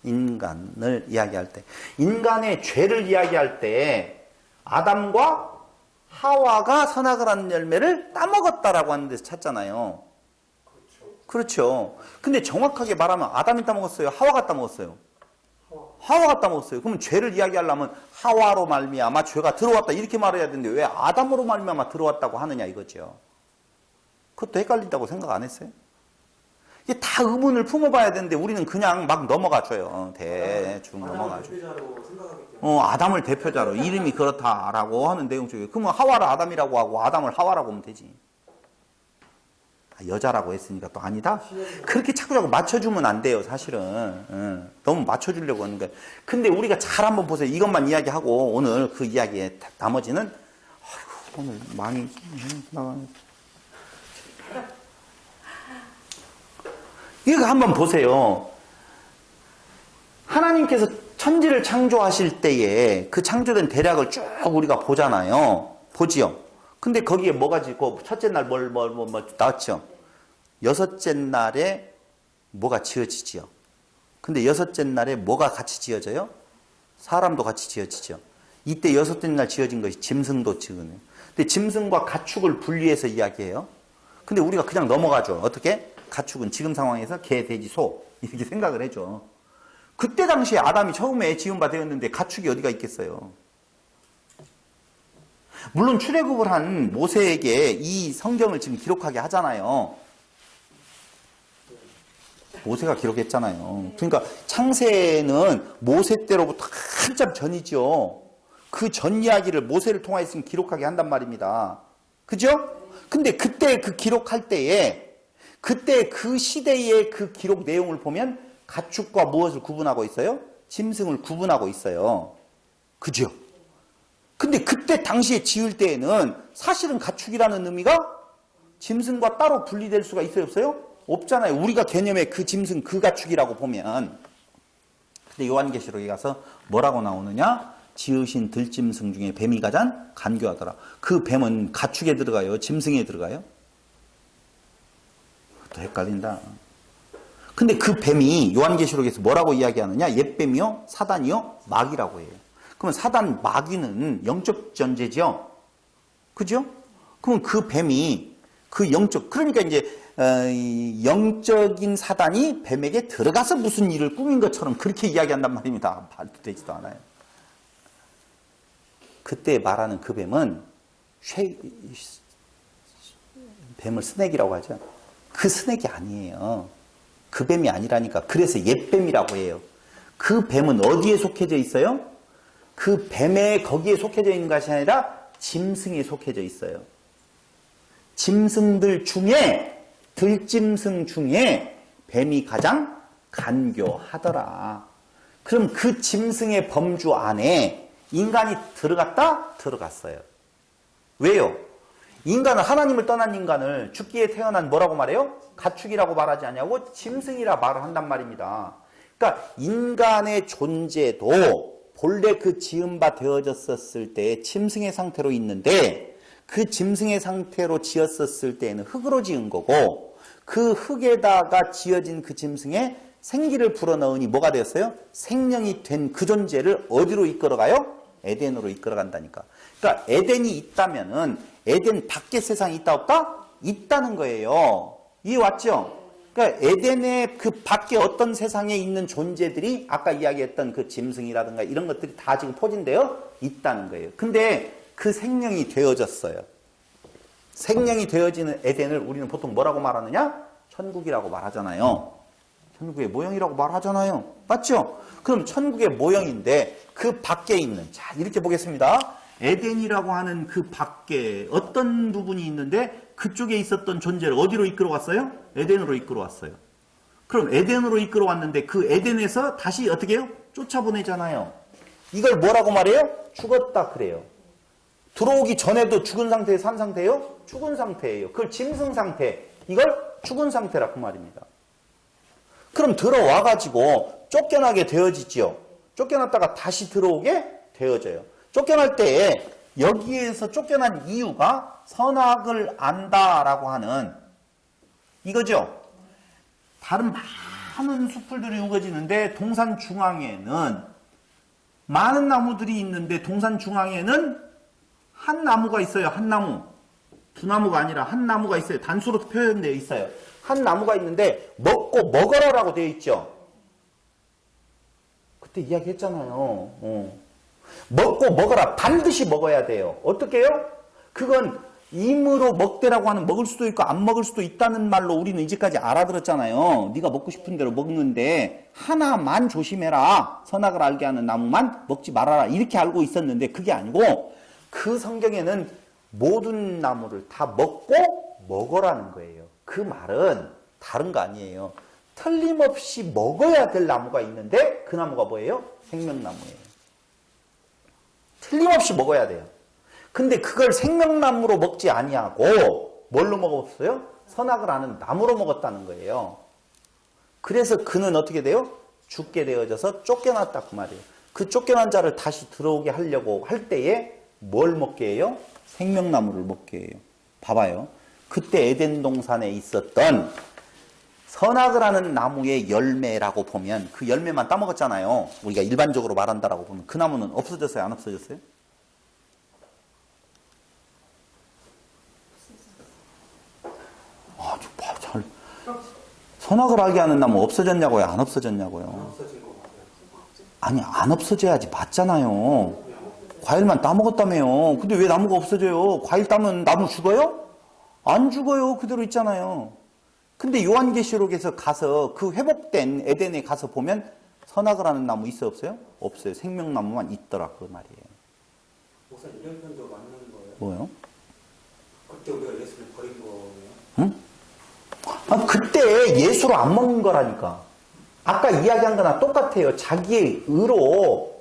인간을 이야기할 때, 인간의 죄를 이야기할 때 아담과 하와가 선악을 하는 열매를 따먹었다라고 하는 데서 찾잖아요. 그렇죠. 근데 정확하게 말하면 아담이 따먹었어요? 하와가 따먹었어요? 하와가 따먹었어요. 그러면 죄를 이야기하려면 하와로 말미암아 죄가 들어왔다 이렇게 말해야 되는데 왜 아담으로 말미암아 들어왔다고 하느냐 이거죠. 그것도 헷갈린다고 생각 안 했어요? 이게 다 의문을 품어봐야 되는데 우리는 그냥 막 넘어가줘요. 대충 넘어가줘요. 아담을 대표자로 이름이 그렇다라고 하는 내용 중에, 그러면 하와를 아담이라고 하고 아담을 하와라고 하면 되지. 여자라고 했으니까 또 아니다? 그렇게 자꾸 맞춰주면 안 돼요, 사실은. 너무 맞춰주려고 하는 거예요. 근데 우리가 잘 한번 보세요. 이것만 이야기하고 오늘 그 이야기의 나머지는, 아이고, 오늘 많이, 이거 한번 보세요. 하나님께서 천지를 창조하실 때에 그 창조된 대략을 쭉 우리가 보잖아요. 보지요. 근데 거기에 뭐가 짓고, 첫째 날 나왔죠. 여섯째 날에 뭐가 지어지지요. 근데 여섯째 날에 뭐가 같이 지어져요? 사람도 같이 지어지죠. 이때 여섯째 날 지어진 것이 짐승도 지어져요. 근데 짐승과 가축을 분리해서 이야기해요. 근데 우리가 그냥 넘어가죠. 어떻게? 가축은 지금 상황에서 개, 돼지, 소 이렇게 생각을 해줘. 그때 당시에 아담이 처음에 지은 바 되었는데 가축이 어디가 있겠어요? 물론 출애굽을 한 모세에게 이 성경을 지금 기록하게 하잖아요. 모세가 기록했잖아요. 그러니까 창세는 모세 때로부터 한참 전이죠. 그 전 이야기를 모세를 통하여 기록하게 한단 말입니다. 그죠? 근데 그때 그 기록할 때에 그때 그 시대의 그 기록 내용을 보면 가축과 무엇을 구분하고 있어요? 짐승을 구분하고 있어요. 그죠? 근데 그때 당시에 지을 때에는 사실은 가축이라는 의미가 짐승과 따로 분리될 수가 있어요, 없어요? 없잖아요. 우리가 개념의 그 짐승, 그 가축이라고 보면. 근데 요한계시록에 가서 뭐라고 나오느냐? 지으신 들짐승 중에 뱀이 가장 간교하더라. 그 뱀은 가축에 들어가요? 짐승에 들어가요? 또 헷갈린다. 근데 그 뱀이 요한계시록에서 뭐라고 이야기하느냐? 옛뱀이요? 사단이요? 마귀라고 해요. 그러면 사단, 마귀는 영적 존재죠? 그죠? 그럼 그 뱀이 그 영적, 그러니까 이제 영적인 사단이 뱀에게 들어가서 무슨 일을 꾸민 것처럼 그렇게 이야기한단 말입니다. 말도 되지도 않아요. 그때 말하는 그 뱀은 뱀을 스낵이라고 하죠. 그 스낵이 아니에요. 그 뱀이 아니라니까. 그래서 옛뱀이라고 해요. 그 뱀은 어디에 속해져 있어요? 그 뱀에 거기에 속해져 있는 것이 아니라 짐승에 속해져 있어요. 짐승들 중에 들짐승 중에 뱀이 가장 간교하더라. 그럼 그 짐승의 범주 안에 인간이 들어갔다? 들어갔어요. 왜요? 인간은 하나님을 떠난 인간을 죽기에 태어난 뭐라고 말해요? 가축이라고 말하지 않냐고 짐승이라 말을 한단 말입니다. 그러니까 인간의 존재도 본래 그 지은 바 되어졌었을 때 짐승의 상태로 있는데 그 짐승의 상태로 지었었을 때에는 흙으로 지은 거고 그 흙에다가 지어진 그 짐승에 생기를 불어넣으니 뭐가 되었어요? 생명이 된 그 존재를 어디로 이끌어가요? 에덴으로 이끌어간다니까. 그러니까 에덴이 있다면은 에덴 밖에 세상이 있다 없다? 있다는 거예요. 이해 왔죠? 그러니까 에덴의 그 밖에 어떤 세상에 있는 존재들이 아까 이야기했던 그 짐승이라든가 이런 것들이 다 지금 포진되어 있다는 거예요. 근데 그 생명이 되어졌어요. 생명이 되어지는 에덴을 우리는 보통 뭐라고 말하느냐? 천국이라고 말하잖아요. 천국의 모형이라고 말하잖아요. 맞죠? 그럼 천국의 모형인데 그 밖에 있는, 자 이렇게 보겠습니다. 에덴이라고 하는 그 밖에 어떤 부분이 있는데 그쪽에 있었던 존재를 어디로 이끌어왔어요? 에덴으로 이끌어왔어요. 그럼 에덴으로 이끌어왔는데 그 에덴에서 다시 어떻게 해요? 쫓아보내잖아요. 이걸 뭐라고 말해요? 죽었다 그래요. 들어오기 전에도 죽은 상태에 산 상태예요? 죽은 상태예요. 그걸 짐승 상태, 이걸 죽은 상태라 그 말입니다. 그럼 들어와가지고 쫓겨나게 되어지죠. 쫓겨났다가 다시 들어오게 되어져요. 쫓겨날 때에 여기에서 쫓겨난 이유가 선악을 안다라고 하는 이거죠. 다른 많은 숲들이 우거지는데 동산 중앙에는 많은 나무들이 있는데 동산 중앙에는 한 나무가 있어요. 한 나무. 두 나무가 아니라 한 나무가 있어요. 단수로 표현되어 있어요. 한 나무가 있는데 먹고 먹어라라고 되어 있죠. 그때 이야기했잖아요. 먹고 먹어라. 반드시 먹어야 돼요. 어떻게 해요? 그건 임으로 먹되라고 하는 먹을 수도 있고 안 먹을 수도 있다는 말로 우리는 이제까지 알아들었잖아요. 네가 먹고 싶은 대로 먹는데 하나만 조심해라. 선악을 알게 하는 나무만 먹지 말아라. 이렇게 알고 있었는데 그게 아니고 그 성경에는 모든 나무를 다 먹고 먹으라는 거예요. 그 말은 다른 거 아니에요. 틀림없이 먹어야 될 나무가 있는데 그 나무가 뭐예요? 생명나무예요. 틀림없이 먹어야 돼요. 근데 그걸 생명나무로 먹지 아니하고 뭘로 먹었어요? 선악을 아는 나무로 먹었다는 거예요. 그래서 그는 어떻게 돼요? 죽게 되어져서 쫓겨났다 그 말이에요. 그 쫓겨난 자를 다시 들어오게 하려고 할 때에 뭘 먹게 해요? 생명나무를 먹게 해요. 봐봐요. 그때 에덴 동산에 있었던 선악을 아는 나무의 열매라고 보면 그 열매만 따먹었잖아요. 우리가 일반적으로 말한다라고 보면 그 나무는 없어졌어요? 안 없어졌어요? 잘 선악을 알게 하는 나무 없어졌냐고요? 안 없어졌냐고요? 아니 안 없어져야지 맞잖아요. 과일만 따먹었다며요. 근데 왜 나무가 없어져요? 과일 따면 나무 죽어요? 안 죽어요. 그대로 있잖아요. 근데 요한계시록에서 가서 그 회복된 에덴에 가서 보면 선악을 하는 나무 있어요? 없어요? 없어요. 생명나무만 있더라 그 말이에요. 목사님 이런 편도 맞는 거예요? 뭐요? 그때 우리가 예수를 버린 거예요? 응? 아, 그때 예수로 안 먹는 거라니까. 아까 이야기한 거나 똑같아요. 자기의 의로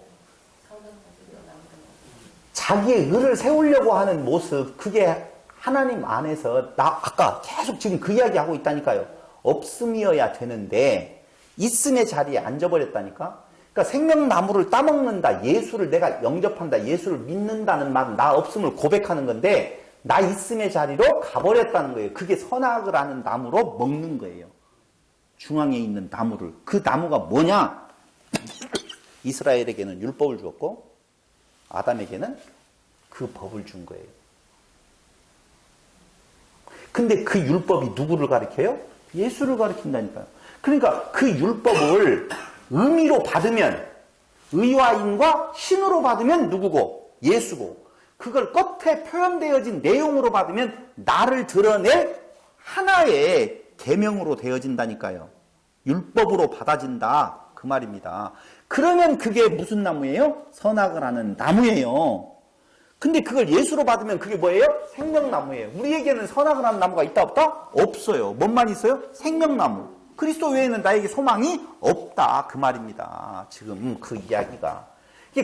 자기의 의를 세우려고 하는 모습, 그게 하나님 안에서 아까 계속 지금 그 이야기 하고 있다니까요. 없음이어야 되는데 있음의 자리에 앉아버렸다니까. 그러니까 생명나무를 따먹는다, 예수를 내가 영접한다, 예수를 믿는다는 말은 나 없음을 고백하는 건데 나 있음의 자리로 가버렸다는 거예요. 그게 선악을 아는 나무로 먹는 거예요. 중앙에 있는 나무를. 그 나무가 뭐냐? 이스라엘에게는 율법을 주었고 아담에게는 그 법을 준 거예요. 근데 그 율법이 누구를 가리켜요? 예수를 가리킨다니까요. 그러니까 그 율법을 의미로 받으면 의와인과 신으로 받으면 누구고? 예수고. 그걸 끝에 표현되어진 내용으로 받으면 나를 드러낼 하나의 계명으로 되어진다니까요. 율법으로 받아진다 그 말입니다. 그러면 그게 무슨 나무예요? 선악을 하는 나무예요. 근데 그걸 예수로 받으면 그게 뭐예요? 생명나무예요. 우리에게는 선악을 하는 나무가 있다 없다? 없어요. 뭔만 있어요? 생명나무. 그리스도 외에는 나에게 소망이 없다 그 말입니다. 지금 그 이야기가.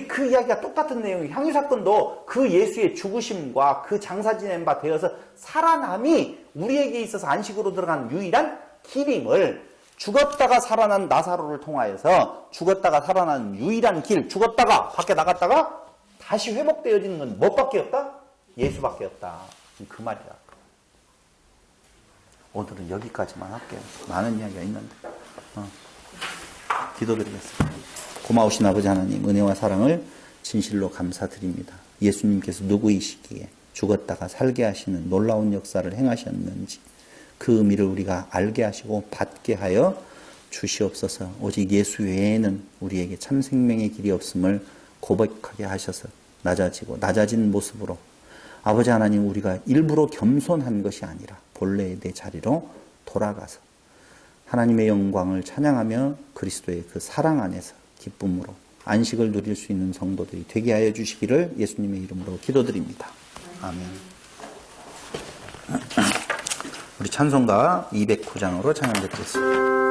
그 이야기가 똑같은 내용이에요. 향유사건도 그 예수의 죽으심과 그 장사 지낸 바 되어서 살아남이 우리에게 있어서 안식으로 들어가는 유일한 길임을, 죽었다가 살아난 나사로를 통하여서 죽었다가 살아나는 유일한 길, 죽었다가 밖에 나갔다가 다시 회복되어지는 건 뭐밖에 없다? 예수밖에 없다. 그 말이다. 오늘은 여기까지만 할게요. 많은 이야기가 있는데. 기도드리겠습니다. 고마우신 아버지 하나님, 은혜와 사랑을 진실로 감사드립니다. 예수님께서 누구이시기에 죽었다가 살게 하시는 놀라운 역사를 행하셨는지 그 의미를 우리가 알게 하시고 받게 하여 주시옵소서. 오직 예수 외에는 우리에게 참 생명의 길이 없음을 고백하게 하셔서 낮아진 모습으로 아버지 하나님, 우리가 일부러 겸손한 것이 아니라 본래의 내 자리로 돌아가서 하나님의 영광을 찬양하며 그리스도의 그 사랑 안에서 기쁨으로 안식을 누릴 수 있는 성도들이 되게 하여 주시기를 예수님의 이름으로 기도드립니다. 아멘. 우리 찬송가 209장으로 찬양 듣겠습니다.